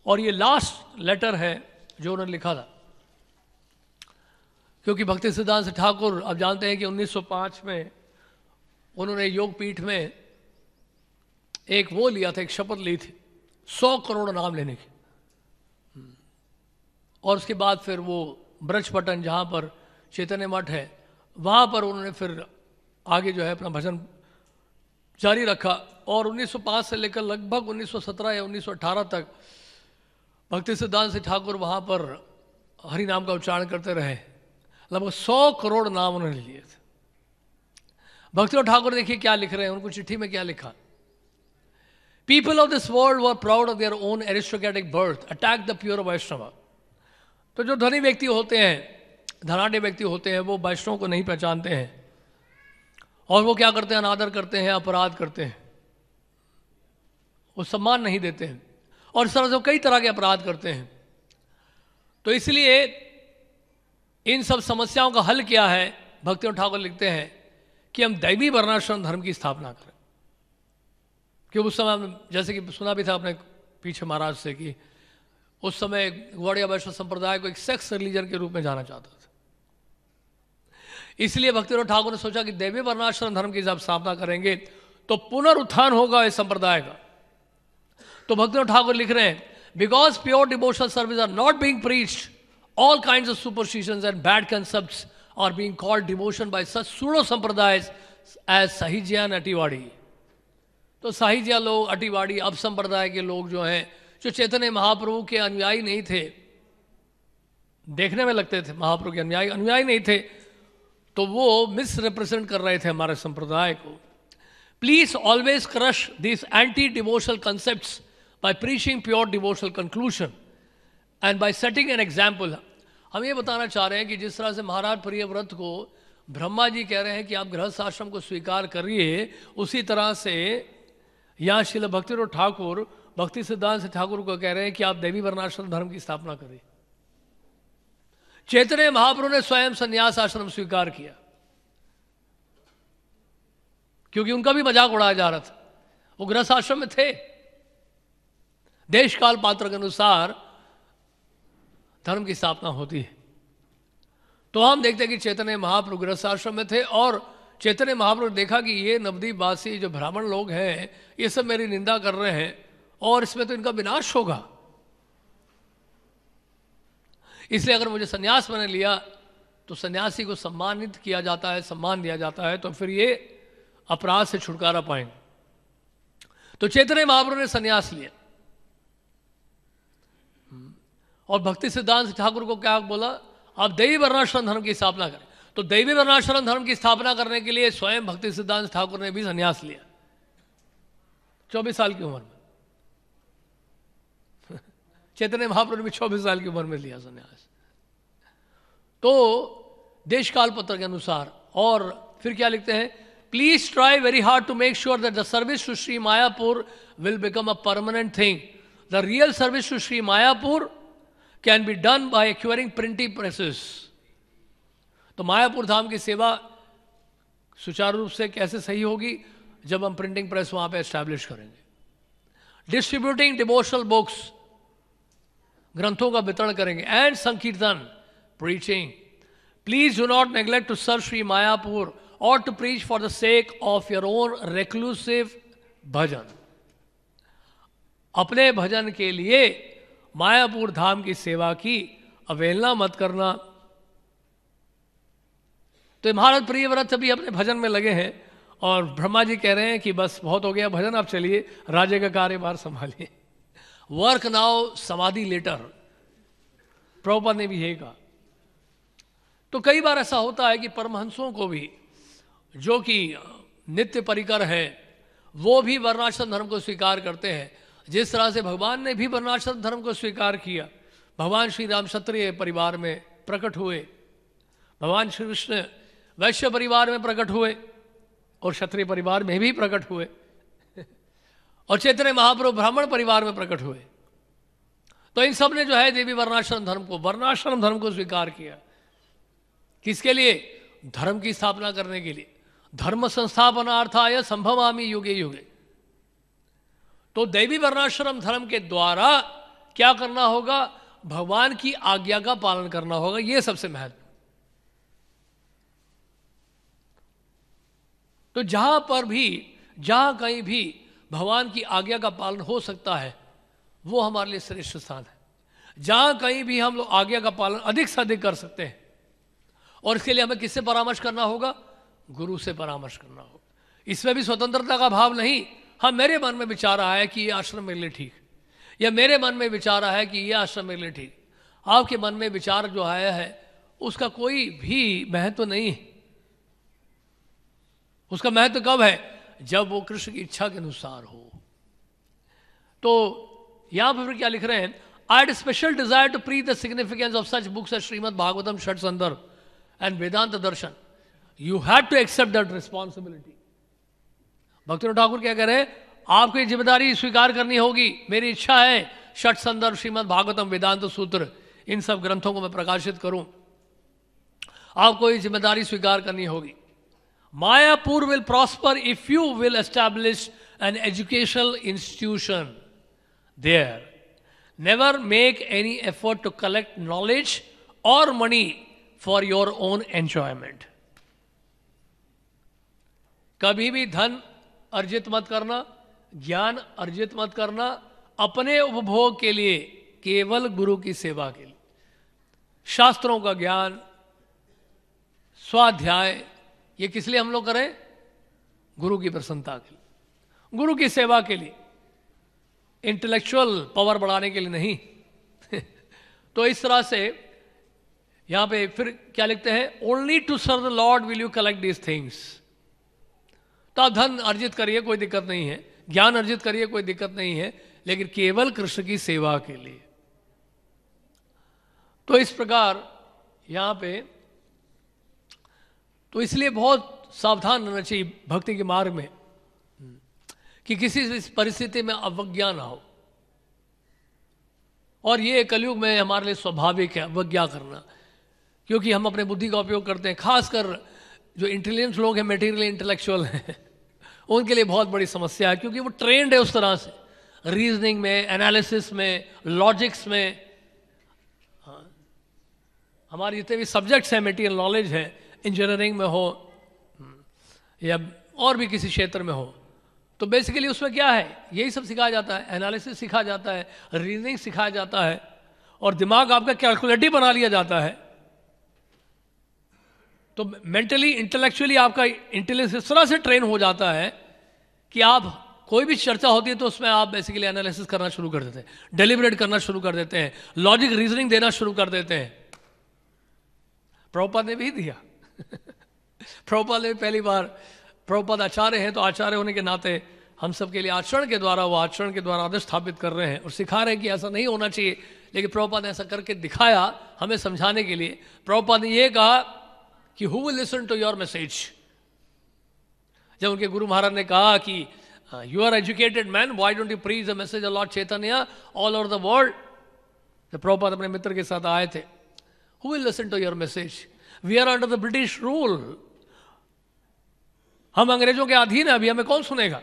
और ये लास्ट लेटर है जो उन्होंने लिखा था। क्योंकि भक्ति सिद्धांत सरस्वती ठाकुर अब जानते हैं कि 1905 में उन्होंने योगपीठ में एक वो लिया था, एक शपथ ली थी 100 करोड़ नाम लेने की। और उसके बाद फिर वो ब्रजपटन जहाँ पर चैतन्य मठ है, वहाँ पर उन्होंने फिर आगे जो है अपना भजन जारी रखा। और 1905 से लेकर लगभग 1917 या 1918 तक भक्ति सिद्धांत सरस्वती ठाकुर वहाँ पर हरि नाम का उच्चारण करते रहे। लगभग 100 करोड़ नाम उन्होंने लिए थे। भक्तिविनोद ठाकुर देखिए क्या लिख रहे हैं, उनको चिट्ठी में क्या लिखा। People of this world were proud of their own aristocratic birth, attacked the pure Vaishnava. तो जो धनी व्यक्ति होते हैं, धनाढ़ व्यक्ति होते हैं, वो वैष्णव को नहीं पहचानते हैं, और वो क्या करते हैं, अनादर करते हैं, अपराध करते हैं, वो सम्मान नहीं देते हैं, और इस तरह से कई तरह के अपराध करते हैं। तो इसलिए इन सब समस्याओं का हल क्या है, भक्तिविनोद ठाकुर लिखते हैं कि हम दैवी वर्णाश्रम धर्म की स्थापना करें। कि उस समय जैसे कि सुना भी था अपने पीछे महाराज से कि उस समय गौड़िया वैष्णव संप्रदाय को एक सेक्स रिलीजन के रूप में जाना चाहता था। इसलिए भक्तिविनोद ठाकुर ने सोचा कि देवी वर्णाश्रम धर्म की जब स्थापना करेंगे तो पुनरुत्थान होगा इस संप्रदाय का। तो भक्तिविनोद ठाकुर लिख रहे हैं, because pure devotional service are not being preached, all kinds of superstitions and bad concepts are being called devotion by such pseudo sampradayas as Sahijya and Atiwadi। तो साहिज्या लोग, अटिवाड़ी, अब संप्रदाय के लोग जो हैं, जो चैतन्य महाप्रभु के अनुयायी नहीं थे, देखने में लगते थे महाप्रभु के अनुयायी नहीं थे, तो वो मिस रिप्रेजेंट कर रहे थे हमारे संप्रदाय को। Please always crush this anti devotional concepts by preaching pure devotional conclusion and by setting an example. हम ये बताना चाह रहे हैं कि जिस तरह से महाराज प्रियव्रत को ब्रह्मा जी कह रहे हैं कि आप गृहस्थ आश्रम को स्वीकार करिए, उसी तरह से यहाँ श्रील भक्तिविनोद ठाकुर भक्ति सिद्धांत ठाकुर को कह रहे हैं कि आप देवी वर्णाश्रम धर्म की स्थापना करिए। चैतन्य महाप्रभु ने स्वयं संन्यास आश्रम स्वीकार किया क्योंकि उनका भी मजाक उड़ाया जा रहा था। वो गृहस्थ आश्रम में थे, देश काल पात्र के अनुसार धर्म की स्थापना होती है। तो हम देखते हैं कि चैतन्य महाप्रभु गृहस्थ आश्रम में थे और चैतन्य महाप्रभु ने देखा कि ये नवद्वीपवासी जो ब्राह्मण लोग हैं ये सब मेरी निंदा कर रहे हैं और इसमें तो इनका विनाश होगा, इसलिए अगर मुझे सन्यास मैंने लिया तो सन्यासी को सम्मानित किया जाता है, सम्मान दिया जाता है, तो फिर ये अपराध से छुटकारा पाएंगे। तो चैतन्य महाप्रभु ने सन्यास लिया और भक्ति सिद्धांत ठाकुर को क्या बोला, आप देवी वर्णाश्रम धर्म की स्थापना करें। तो देवी वर्णाश्रम धर्म की स्थापना करने के लिए स्वयं भक्ति सिद्धांत ठाकुर ने भी संन्यास लिया 24 साल की उम्र में। चैतन्य महाप्रभु ने भी 24 साल की उम्र में लिया संन्यास। तो देश काल पत्र के अनुसार। और फिर क्या लिखते हैं, please try very hard to make sure that the service to Shri Mayapur will become a permanent thing. The real service to Shri Mayapur can be done by acquiring printing presses. तो मायापुर धाम की सेवा सुचारू रूप से कैसे सही होगी, जब हम प्रिंटिंग प्रेस वहां पे एस्टैब्लिश करेंगे। डिस्ट्रीब्यूटिंग डिवोशनल बुक्स, ग्रंथों का वितरण करेंगे, and sankirtan, preaching. Please do not neglect to serve Shri Mayapur और to preach for the sake of your own reclusive bhajan. अपने भजन के लिए मायापुर धाम की सेवा की अवहेलना मत करना। तो महाराज प्रियव्रत अभी अपने भजन में लगे हैं और ब्रह्मा जी कह रहे हैं कि बस बहुत हो गया भजन, आप चलिए राज्य का कार्यभार संभालिए। वर्क नाउ समाधि लेटर, प्रभुपाद ने भी यही कहा। तो कई बार ऐसा होता है कि परमहंसों को भी जो कि नित्य परिकर हैं वो भी वर्णाश्रम धर्म को स्वीकार करते हैं, जिस तरह से भगवान ने भी वर्णाश्रम धर्म को स्वीकार किया। भगवान श्री राम क्षत्रिय परिवार में प्रकट हुए, भगवान श्री कृष्ण वैश्य परिवार में प्रकट हुए और क्षत्रिय परिवार में भी प्रकट हुए, और चैतन्य महाप्रभु ब्राह्मण परिवार में प्रकट हुए। तो इन सब ने जो है देवी वर्णाश्रम धर्म को स्वीकार किया। किसके लिए? धर्म की स्थापना करने के लिए। धर्म संस्थापनार्थाय संभवामि युगे युगे। तो देवी वर्णाश्रम धर्म के द्वारा क्या करना होगा? भगवान की आज्ञा का पालन करना होगा। यह सबसे महत्व। तो जहां कहीं भी भगवान की आज्ञा का पालन हो सकता है वो हमारे लिए श्रेष्ठ स्थान है। जहां कहीं भी हम लोग आज्ञा का पालन अधिक से अधिक कर सकते हैं, और इसके लिए हमें किससे परामर्श करना होगा? गुरु से परामर्श करना होगा। इसमें भी स्वतंत्रता का भाव नहीं। हाँ, मेरे मन में विचार आया है कि ये आश्रम मेरे लिए ठीक, या मेरे मन में विचार आया है कि ये आश्रम मेरे लिए ठीक। आपके मन में विचार जो आया है उसका कोई भी महत्व नहीं। उसका महत्व कब है? जब वो कृष्ण की इच्छा के अनुसार हो। तो यहां पर क्या लिख रहे हैं? I had special desire to preach the significance of such books as Shrimad Bhagavatam, Shat Sandarbha and Vedanta Darshan. You have to accept that responsibility. Bhaktivinoda Thakur क्या कह रहे हैं? आपको ये जिम्मेदारी स्वीकार करनी होगी। मेरी इच्छा है षट संदर्भ, श्रीमद् भागवतम, वेदांत सूत्र, इन सब ग्रंथों को मैं प्रकाशित करूं। आपको ये जिम्मेदारी स्वीकार करनी होगी। Mayapur will prosper if you will establish an educational institution there. Never make any effort to collect knowledge or money for your own enjoyment. कभी भी धन अर्जित मत करना, ज्ञान अर्जित मत करना अपने उपभोग के लिए, केवल गुरु की सेवा के लिए. शास्त्रों का ज्ञान, स्वाध्याय, ये किस लिए हम लोग करें? गुरु की प्रसन्नता के लिए, गुरु की सेवा के लिए, इंटेलेक्चुअल पावर बढ़ाने के लिए नहीं. तो इस तरह से यहां पे फिर क्या लिखते हैं? Only to serve the lord will you collect these things. तो आप धन अर्जित करिए, कोई दिक्कत नहीं है, ज्ञान अर्जित करिए, कोई दिक्कत नहीं है, लेकिन केवल कृष्ण की सेवा के लिए. तो इस प्रकार यहां पे, तो इसलिए बहुत सावधान रहना चाहिए भक्ति के मार्ग में कि किसी भी परिस्थिति में अवज्ञा ना हो. और ये कलयुग में हमारे लिए स्वाभाविक है अवज्ञा करना, क्योंकि हम अपने बुद्धि का उपयोग करते हैं. खासकर जो इंटेलिजेंट लोग हैं, मटेरियल इंटेलेक्चुअल हैं, उनके लिए बहुत बड़ी समस्या है, क्योंकि वो ट्रेंड है उस तरह से, रीजनिंग में, एनालिसिस में, लॉजिक्स में. हमारे जितने भी सब्जेक्ट्स हैं, मटेरियल नॉलेज है, इंजीनियरिंग में हो या और भी किसी क्षेत्र में हो, तो बेसिकली उसमें क्या है? यही सब सिखाया जाता है. एनालिसिस सिखाया जाता है, रीजनिंग सिखाया जाता है, और दिमाग आपका कैलकुलेटिव बना लिया जाता है. तो मेंटली, इंटेलेक्चुअली आपका इंटेलिजेंस इस तरह से ट्रेन हो जाता है कि आप कोई भी चर्चा होती है तो उसमें आप बेसिकली एनालिसिस करना शुरू कर देते हैं, डेलिब्रेट करना शुरू कर देते हैं, लॉजिक रीजनिंग देना शुरू कर देते हैं. प्रभुपाद ने भी दिया. प्रभुपाद ने पहली बार, प्रभुपाद आचार्य हैं, तो आचार्य होने के नाते हम सब के लिए आचरण के द्वारा, वो आचरण के द्वारा आदर्श स्थापित कर रहे हैं और सिखा रहे हैं कि ऐसा नहीं होना चाहिए. लेकिन प्रभुपाद ने ऐसा करके दिखाया हमें समझाने के लिए. प्रभुपाद ने ये कहा कि who will listen to your message. जब उनके गुरु महाराज ने कहा कि you are educated man, why don't you preach the message of lord Chaitanya all over the world. जब प्रभुपाद अपने मित्र के साथ आए थे, who will listen to your message, we are under the British rule, हम अंग्रेजों के अधीन है, अभी हमें कौन सुनेगा?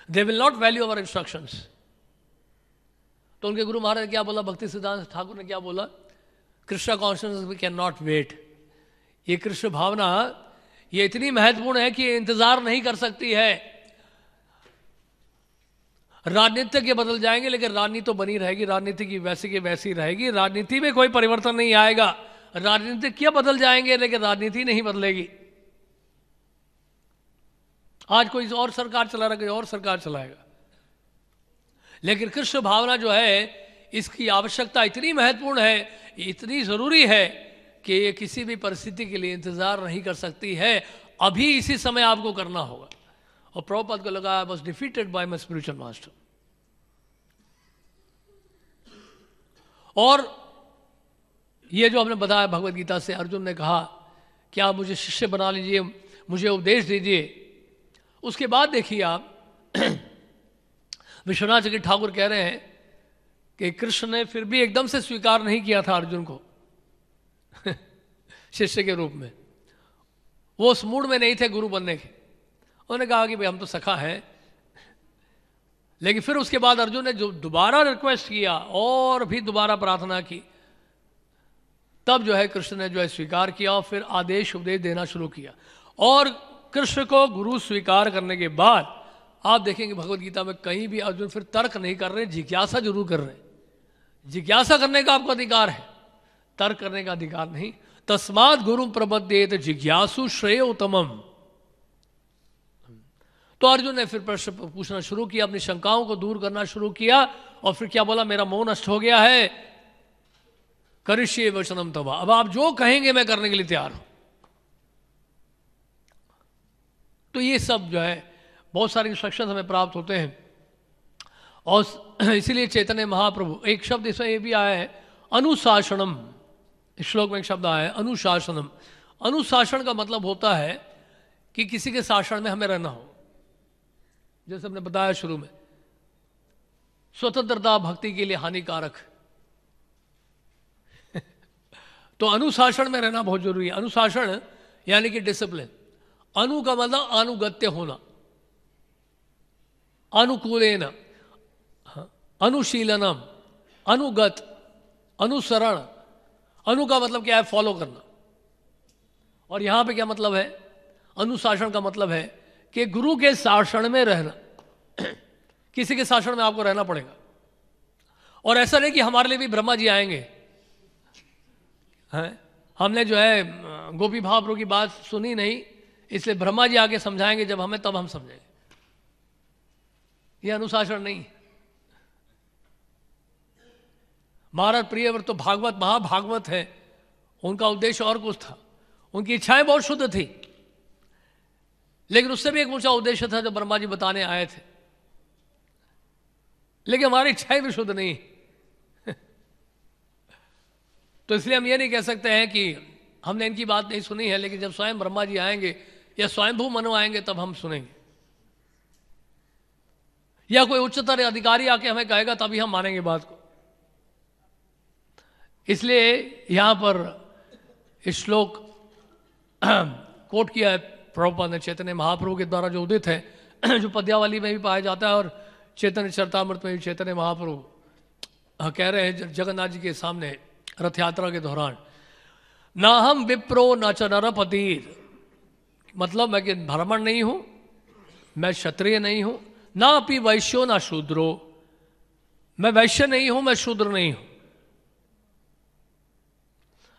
They will not value our instructions. तो उनके गुरु महाराज ने क्या बोला? भक्ति सिद्धांत ठाकुर ने क्या बोला? Krishna consciousness we can not wait. ये कृष्ण भावना ये इतनी महत्वपूर्ण है कि इंतजार नहीं कर सकती है. राजनीति के बदल जाएंगे, लेकिन राजनीति तो बनी रहेगी, राजनीति की वैसी की वैसी रहेगी, राजनीति में कोई परिवर्तन नहीं आएगा. राजनीति क्या बदल जाएंगे, लेकिन राजनीति नहीं बदलेगी. आज कोई और सरकार चला रहा, कोई और सरकार चलाएगा, लेकिन कृष्ण भावना जो है, इसकी आवश्यकता इतनी महत्वपूर्ण है, इतनी जरूरी है कि ये किसी भी परिस्थिति के लिए इंतजार नहीं कर सकती है. अभी इसी समय आपको करना होगा. और प्रभुपाद को लगा, I was defeated by my spiritual master. और ये जो हमने बताया भगवद गीता से, अर्जुन ने कहा कि आप मुझे शिष्य बना लीजिए, मुझे उपदेश दीजिए. उसके बाद देखिए आप विश्वनाथ जी ठाकुर कह रहे हैं कि कृष्ण ने फिर भी एकदम से स्वीकार नहीं किया था अर्जुन को शिष्य के रूप में. वो उस मूड में नहीं थे गुरु बनने के. उन्होंने कहा कि भाई हम तो सखा हैं. लेकिन फिर उसके बाद अर्जुन ने जो दोबारा रिक्वेस्ट किया और भी दोबारा प्रार्थना की, तब जो है कृष्ण ने जो है स्वीकार किया और फिर आदेश उपदेश देना शुरू किया. और कृष्ण को गुरु स्वीकार करने के बाद आप देखेंगे भगवद गीता में कहीं भी अर्जुन फिर तर्क नहीं कर रहे, जिज्ञासा जरूर कर रहे. जिज्ञासा करने का आपको अधिकार है, तर्क करने का अधिकार नहीं. तस्मात् गुरु प्रबद्धेत जिज्ञासु श्रेय उत्तमम. तो अर्जुन ने फिर प्रश्न पूछना शुरू किया, अपनी शंकाओं को दूर करना शुरू किया. और फिर क्या बोला? मेरा मोह नष्ट हो गया है, करिष्ये वचनम तवा. अब आप जो कहेंगे मैं करने के लिए तैयार हूं. तो ये सब जो है बहुत सारे इंस्ट्रक्शन हमें प्राप्त होते हैं. और इसीलिए चैतन्य महाप्रभु, एक शब्द इसमें ये भी आया है अनुशासनम. इस श्लोक में एक शब्द आया है अनुशासनम. अनुशासन का मतलब होता है कि किसी के शासन में हमें रहना हो. जैसे हमने बताया शुरू में, स्वतंत्रता भक्ति के लिए हानिकारक. तो अनुशासन में रहना बहुत जरूरी है. अनुशासन यानी कि डिसिप्लिन. अनु का मतलब अनुगत्य होना. अनुकूलेन, अनुशीलनम, अनुगत, अनुसरण। अनु का मतलब क्या है? फॉलो करना। और यहां पे क्या मतलब है? अनुशासन का मतलब है कि गुरु के शासन में रहना। किसी के शासन में आपको रहना पड़ेगा। और ऐसा नहीं कि हमारे लिए भी ब्रह्मा जी आएंगे हैं। हमने जो है गोपी महाप्रभु की बात सुनी नहीं, इसलिए ब्रह्मा जी आके समझाएंगे जब हमें, तब हम समझेंगे। यह अनुशासन नहीं। महाराज प्रियव्रत तो भागवत, महाभागवत है, उनका उद्देश्य और कुछ था। उनकी इच्छाएं बहुत शुद्ध थी, लेकिन उससे भी एक ऊंचा उद्देश्य था जो ब्रह्मा जी बताने आए थे। लेकिन हमारी इच्छाएं भी शुद्ध नहीं। तो इसलिए हम ये नहीं कह सकते हैं कि हमने इनकी बात नहीं सुनी है, लेकिन जब स्वयं ब्रह्मा जी आएंगे या स्वयंभू मनु आएंगे तब हम सुनेंगे, या कोई उच्चतर अधिकारी आके हमें कहेगा तभी हम मानेंगे बात को। इसलिए यहां पर इस श्लोक कोट किया है प्रभुपाद ने चैतन्य महाप्रभु के द्वारा जो उदित है, जो पद्यावली में भी पाया जाता है और चैतन्य चरितामृत में भी चैतन्य महाप्रभु कह रहे हैं जगन्नाथ जी के सामने रथ यात्रा के दौरान, ना हम विप्रो न च नरपतिर। मतलब मैं कि ब्राह्मण नहीं हूं, मैं क्षत्रिय नहीं हूं, ना अपि वैश्यो ना शूद्रो। मैं वैश्य नहीं हूं, मैं शूद्र नहीं हूं।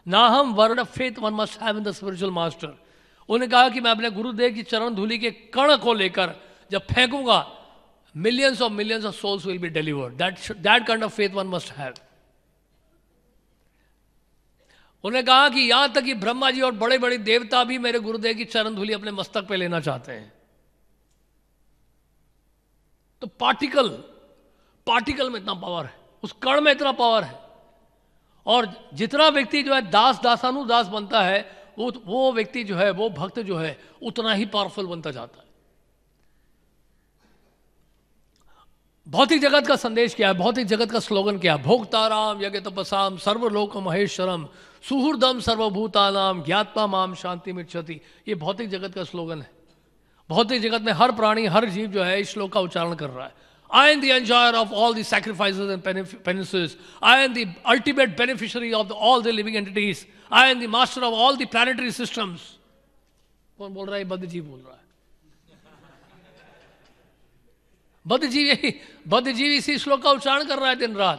ना हम word faith one must have in the spiritual master. उन्होंने कहा कि मैं अपने गुरुदेव की चरण धूलि के कण को लेकर जब फेंकूंगा, millions of souls will be delivered. That kind of faith one must have. उन्होंने कहा कि यहां तक कि ब्रह्मा जी और बड़े बड़े देवता भी मेरे गुरुदेव की चरण धूलि अपने मस्तक पे लेना चाहते हैं। तो पार्टिकल में इतना पावर है, उस कण में इतना पावर है। और जितना व्यक्ति जो है दासानुदास बनता है, वो व्यक्ति जो है, वो भक्त जो है, उतना ही पावरफुल बनता जाता है। भौतिक जगत का संदेश क्या है? भौतिक जगत का स्लोगन क्या है? भोक्ताराम यज्ञ तपसाम सर्वलोक महेश्वरम सुहृदम सर्वभूतानाम ज्ञात्मा माम शांति मिच्छति। ये भौतिक जगत का स्लोगन है। भौतिक जगत में हर प्राणी, हर जीव जो है इस श्लोक का उच्चारण कर रहा है। I am the enjoyer of all the sacrifices and penances. I am the ultimate beneficiary of all the living entities. I am the master of all the planetary systems. कौन बोल रहा है? बद्धजीव बोल रहा है। बद्धजीव इसी श्लोक का उच्चारण कर रहा है दिन रात।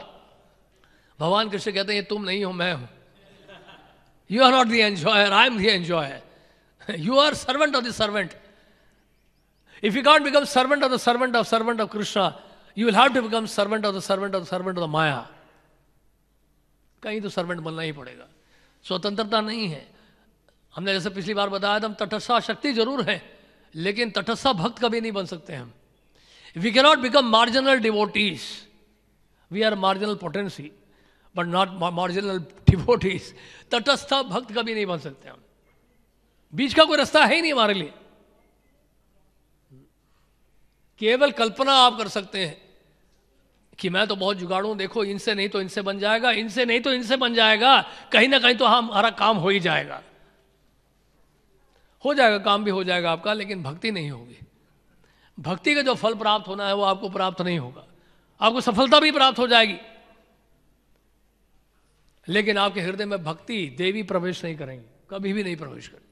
भगवान कृष्ण कहते हैं ये तुम नहीं हो, मैं हूं। You are not the enjoyer, I am the enjoyer. You are servant of the servant. If you can't become servant of the servant of Krishna, you will have to become servant of the servant of the servant of the Maya. कहीं तो servant बनना ही पड़ेगा। स्वतंत्रता नहीं है। हमने जैसे पिछली बार बताया था, हम तटस्थ शक्ति जरूर है, लेकिन तटस्थ भक्त कभी नहीं बन सकते हम। We cannot become marginal devotees. We are marginal potency, but not marginal devotees. तटस्थ भक्त कभी नहीं बन सकते हम। बीच का कोई रास्ता है ही नहीं हमारे लिए। केवल कल्पना आप कर सकते हैं कि मैं तो बहुत जुगाड़ू हूं, देखो इनसे नहीं तो इनसे बन जाएगा, इनसे नहीं तो इनसे बन जाएगा, कहीं ना कहीं तो हमारा काम हो ही जाएगा। हो जाएगा, काम भी हो जाएगा आपका, लेकिन भक्ति नहीं होगी। भक्ति का जो फल प्राप्त होना है वो आपको प्राप्त नहीं होगा। आपको सफलता भी प्राप्त हो जाएगी, लेकिन आपके हृदय में भक्ति देवी प्रवेश नहीं करेंगे, कभी भी नहीं प्रवेश करेंगे।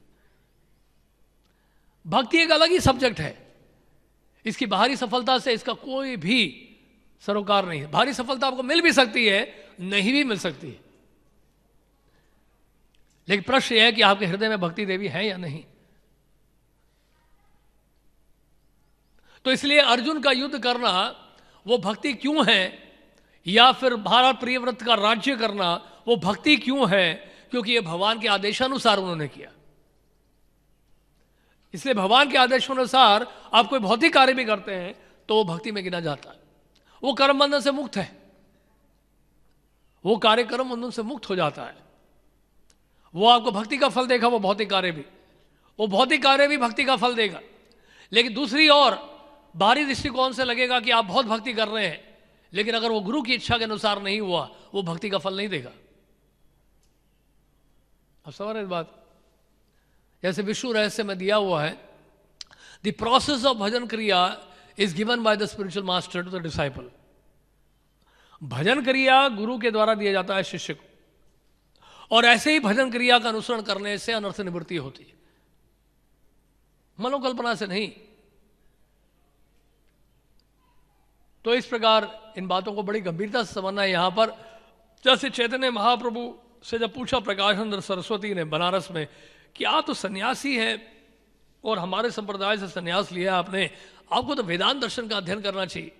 भक्ति एक अलग ही सब्जेक्ट है। इसकी बाहरी सफलता से इसका कोई भी सरोकार नहीं है। बाहरी सफलता आपको मिल भी सकती है, नहीं भी मिल सकती है, लेकिन प्रश्न यह है कि आपके हृदय में भक्ति देवी है या नहीं। तो इसलिए अर्जुन का युद्ध करना वो भक्ति क्यों है, या फिर महाराज प्रियव्रत का राज्य करना वो भक्ति क्यों है? क्योंकि ये भगवान के आदेशानुसार उन्होंने किया। इसलिए भगवान के आदेशानुसार आप कोई भौतिक कार्य भी करते हैं तो वो भक्ति में गिना जाता है। वो कर्म बंधन से मुक्त है, वो कार्य कर्म बंधन से मुक्त हो जाता है। वो आपको भक्ति का फल देगा, वो भौतिक कार्य भी, वो भौतिक कार्य भी भक्ति का फल देगा। लेकिन दूसरी ओर बाहरी दृष्टिकोण से लगेगा कि आप बहुत भक्ति कर रहे हैं, लेकिन अगर वो गुरु की इच्छा के अनुसार नहीं हुआ, वो भक्ति का फल नहीं देगा। अब समझ रहे इस बात? जैसे विष्णु रहस्य में दिया हुआ है, the process of bhajan kriya is given by the spiritual master to the disciple. भजन क्रिया गुरु के द्वारा दिया जाता है शिष्य को, और ऐसे ही भजन क्रिया का अनुसरण करने से अनर्थ निवृत्ति होती है, मनोकल्पना से नहीं। तो इस प्रकार इन बातों को बड़ी गंभीरता से समझना है। यहां पर जैसे चैतन्य महाप्रभु से जब पूछा प्रकाशानंद सरस्वती ने बनारस में कि आप तो सन्यासी हैं और हमारे संप्रदाय से सन्यास लिया आपने, आपको तो वेदांत दर्शन का अध्ययन करना चाहिए।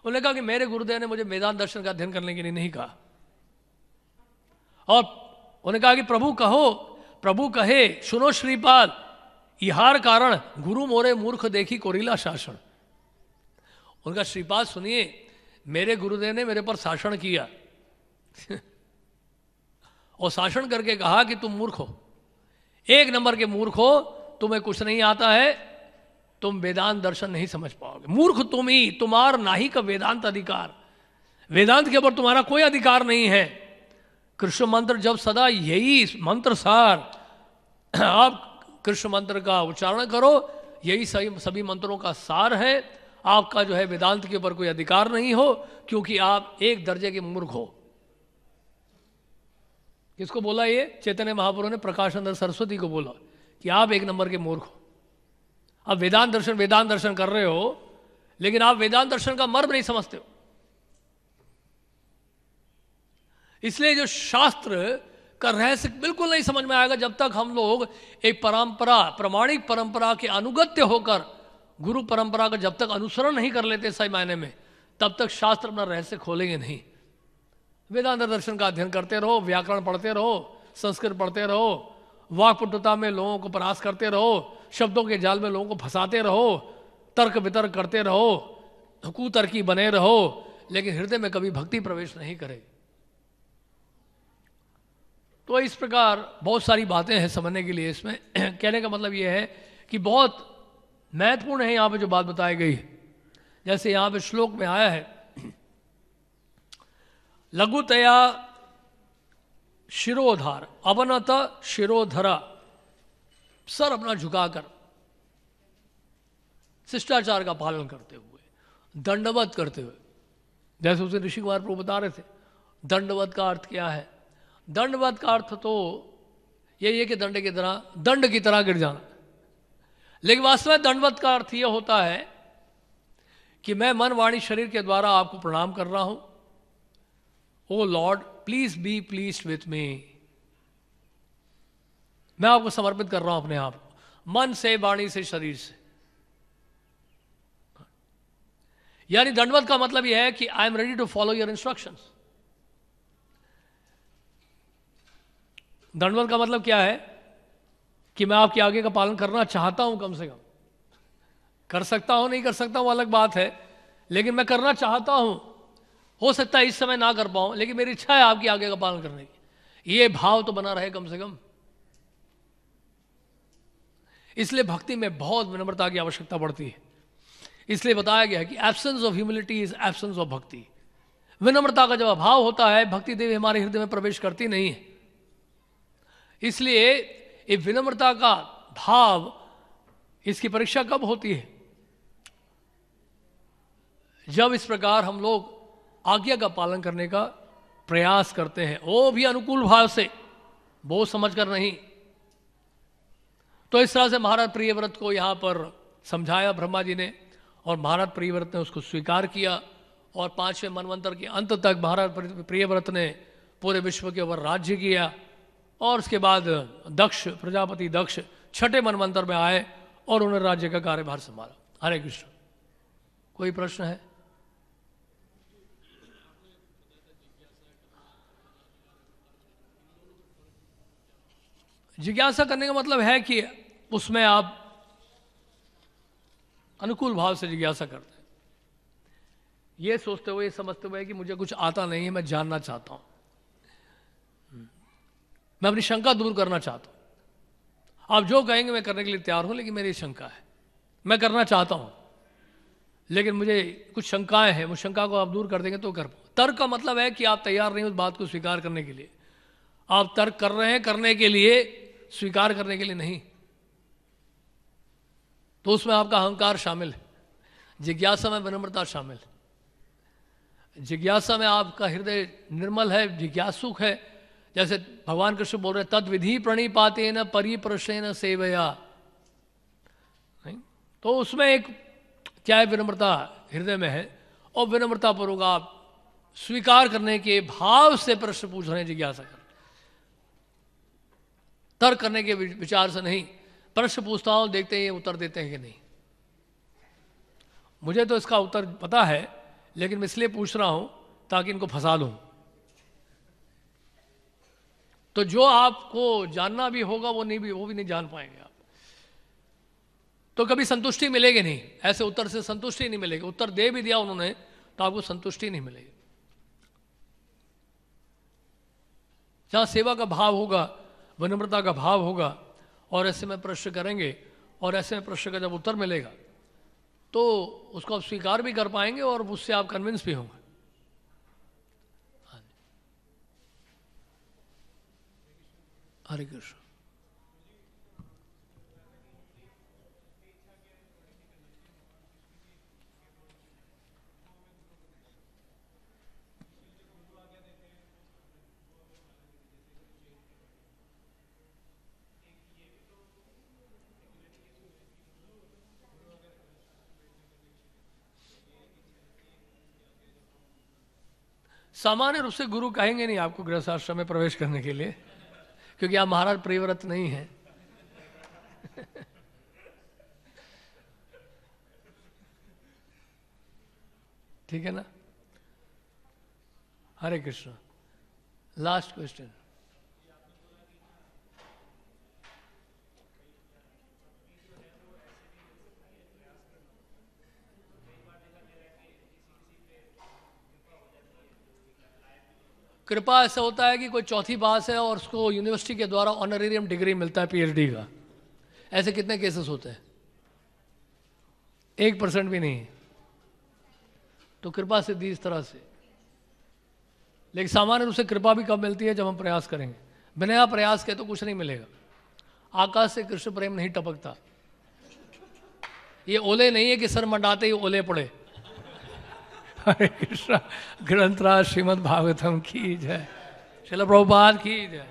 उन्होंने कहा कि मेरे गुरुदेव ने मुझे वेदांत दर्शन का अध्ययन करने के लिए नहीं कहा, और उन्होंने कहा कि प्रभु कहो, प्रभु कहे सुनो श्रीपाद, इहार कारण गुरु मोरे मूर्ख देखी कोरिला शासन। उनका श्रीपाद सुनिए, मेरे गुरुदेव ने मेरे पर शासन किया और शासन करके कहा कि तुम मूर्ख हो, एक नंबर के मूर्ख हो, तुम्हें कुछ नहीं आता है, तुम वेदांत दर्शन नहीं समझ पाओगे, मूर्ख तुम ही, तुम्हार नाही का वेदांत अधिकार, वेदांत के ऊपर तुम्हारा कोई अधिकार नहीं है। कृष्ण मंत्र जब सदा यही मंत्र सार, आप कृष्ण मंत्र का उच्चारण करो, यही सभी मंत्रों का सार है। आपका जो है वेदांत के ऊपर कोई अधिकार नहीं हो, क्योंकि आप एक दर्जे के मूर्ख हो। किसको बोला ये? चैतन्य महाप्रभु ने प्रकाशानंद सरस्वती को बोला कि आप एक नंबर के मूर्ख हो। अब वेदांत दर्शन कर रहे हो, लेकिन आप वेदांत दर्शन का मर्म नहीं समझते हो। इसलिए जो शास्त्र का रहस्य बिल्कुल नहीं समझ में आएगा जब तक हम लोग एक परंपरा, प्रमाणिक परंपरा के अनुगत्य होकर गुरु परंपरा का जब तक अनुसरण नहीं कर लेते सही मायने में, तब तक शास्त्र अपना रहस्य खोलेंगे नहीं। वेदांत दर्शन का अध्ययन करते रहो, व्याकरण पढ़ते रहो, संस्कृत पढ़ते रहो, वाक्पटुता में लोगों को परास्त करते रहो, शब्दों के जाल में लोगों को फंसाते रहो, तर्क वितर्क करते रहो, कुतर्की बने रहो, लेकिन हृदय में कभी भक्ति प्रवेश नहीं करे। तो इस प्रकार बहुत सारी बातें हैं समझने के लिए। इसमें कहने का मतलब यह है कि बहुत महत्वपूर्ण है यहाँ पे जो बात बताई गई है। जैसे यहाँ पे श्लोक में आया है, लघुतया शिरोधार अवनत शिरोधरा, सर अपना झुकाकर शिष्टाचार का पालन करते हुए, दंडवत करते हुए, जैसे उसे ऋषि कुमार प्रभु बता रहे थे। दंडवत का अर्थ क्या है? दंडवत का अर्थ तो यही है कि दंड की तरह गिर जाना, लेकिन वास्तव में दंडवत का अर्थ यह होता है कि मैं मन वाणी शरीर के द्वारा आपको प्रणाम कर रहा हूं। O lord please be pleased with me, मैं आपको समर्पित कर रहा हूं अपने आप, मन से, वाणी से, शरीर से। यानी दंडवत का मतलब यह है कि I am ready to follow your instructions. दंडवत का मतलब क्या है कि मैं आपके आगे का पालन करना चाहता हूं, कम से कम। कर सकता हूं नहीं कर सकता हूं अलग बात है, लेकिन मैं करना चाहता हूं। हो सकता है इस समय ना कर पाऊं, लेकिन मेरी इच्छा है आपके आगे का पालन करने की। ये भाव तो बना रहे कम से कम। इसलिए भक्ति में बहुत विनम्रता की आवश्यकता पड़ती है। इसलिए बताया गया है कि absence of humility is absence of भक्ति। विनम्रता का जब अभाव होता है, भक्ति देवी हमारे हृदय में प्रवेश करती नहीं है। इसलिए ये विनम्रता का भाव, इसकी परीक्षा कब होती है? जब इस प्रकार हम लोग आज्ञा का पालन करने का प्रयास करते हैं, वो भी अनुकूल भाव से, बोझ समझकर नहीं। तो इस तरह से महाराज प्रियव्रत को यहां पर समझाया ब्रह्मा जी ने, और महाराज प्रियव्रत ने उसको स्वीकार किया, और 5वें मनवंतर के अंत तक महाराज प्रियव्रत ने पूरे विश्व के ऊपर राज्य किया। और उसके बाद दक्ष, प्रजापति दक्ष 6ठे मनवंतर में आए और उन्होंने राज्य का कार्यभार संभाला। हरे कृष्ण। कोई प्रश्न है? जिज्ञासा करने का मतलब है कि उसमें आप अनुकूल भाव से जिज्ञासा करते हैं, ये सोचते हुए, ये समझते हुए कि मुझे कुछ आता नहीं है, मैं जानना चाहता हूं, मैं अपनी शंका दूर करना चाहता हूं। आप जो कहेंगे मैं करने के लिए तैयार हूं, लेकिन मेरी शंका है, मैं करना चाहता हूं, लेकिन मुझे कुछ शंकाएं हैं, उस शंका को आप दूर कर देंगे तो कर पाओ। तर्क का मतलब है कि आप तैयार नहीं उस बात को स्वीकार करने के लिए। आप तर्क कर रहे हैं करने के लिए, स्वीकार करने के लिए नहीं। तो उसमें आपका अहंकार शामिल है। जिज्ञासा में विनम्रता शामिल। जिज्ञासा में आपका हृदय निर्मल है, जिज्ञासुक है। जैसे भगवान कृष्ण बोल रहे तद विधि प्रणिपाते न परिप्रशेन सेवया, नहीं तो उसमें एक क्या है, विनम्रता हृदय में है, और विनम्रता पूर्वक आप स्वीकार करने के भाव से प्रश्न पूछ रहे हैं, जिज्ञासा कर, तर्क करने के विचार से नहीं। प्रश्न पूछता हूं, देखते हैं ये उत्तर देते हैं कि नहीं। मुझे तो इसका उत्तर पता है, लेकिन मैं इसलिए पूछ रहा हूं ताकि इनको फंसा लूं। तो जो आपको जानना भी होगा वो भी नहीं जान पाएंगे आप। तो कभी संतुष्टि मिलेगी नहीं, ऐसे उत्तर से संतुष्टि नहीं मिलेगी। उत्तर दे भी दिया उन्होंने तो आपको संतुष्टि नहीं मिलेगी। जहां सेवा का भाव होगा, विनम्रता का भाव होगा, और ऐसे में प्रश्न करेंगे, और ऐसे में प्रश्न का जब उत्तर मिलेगा तो उसको आप स्वीकार भी कर पाएंगे और उससे आप कन्विंस भी होंगे। हरे कृष्ण। सामान्य रूप से गुरु कहेंगे नहीं आपको गृहस्थ आश्रम में प्रवेश करने के लिए, क्योंकि आप महाराज प्रियव्रत नहीं हैं। ठीक है ना। हरे कृष्ण। Last question. कृपा ऐसा होता है कि कोई चौथी पास है और उसको यूनिवर्सिटी के द्वारा ऑनरेरियम डिग्री मिलता है, पीएचडी का। ऐसे कितने केसेस होते हैं? 1% भी नहीं। तो कृपा सिद्धि इस तरह से। लेकिन सामान्य रूप से कृपा भी कब मिलती है? जब हम प्रयास करेंगे। बिना प्रयास के तो कुछ नहीं मिलेगा। आकाश से कृष्ण प्रेम नहीं टपकता। ये ओले नहीं है कि सर मंडाते ही ओले पड़े। हरे कृष्ण। ग्रंथराज श्रीमद् भागवतम की जय। श्रील प्रभुपाद की जय।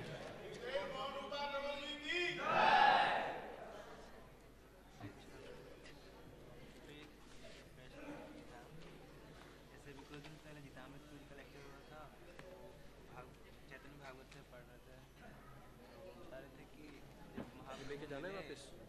लेके जाना है वापस।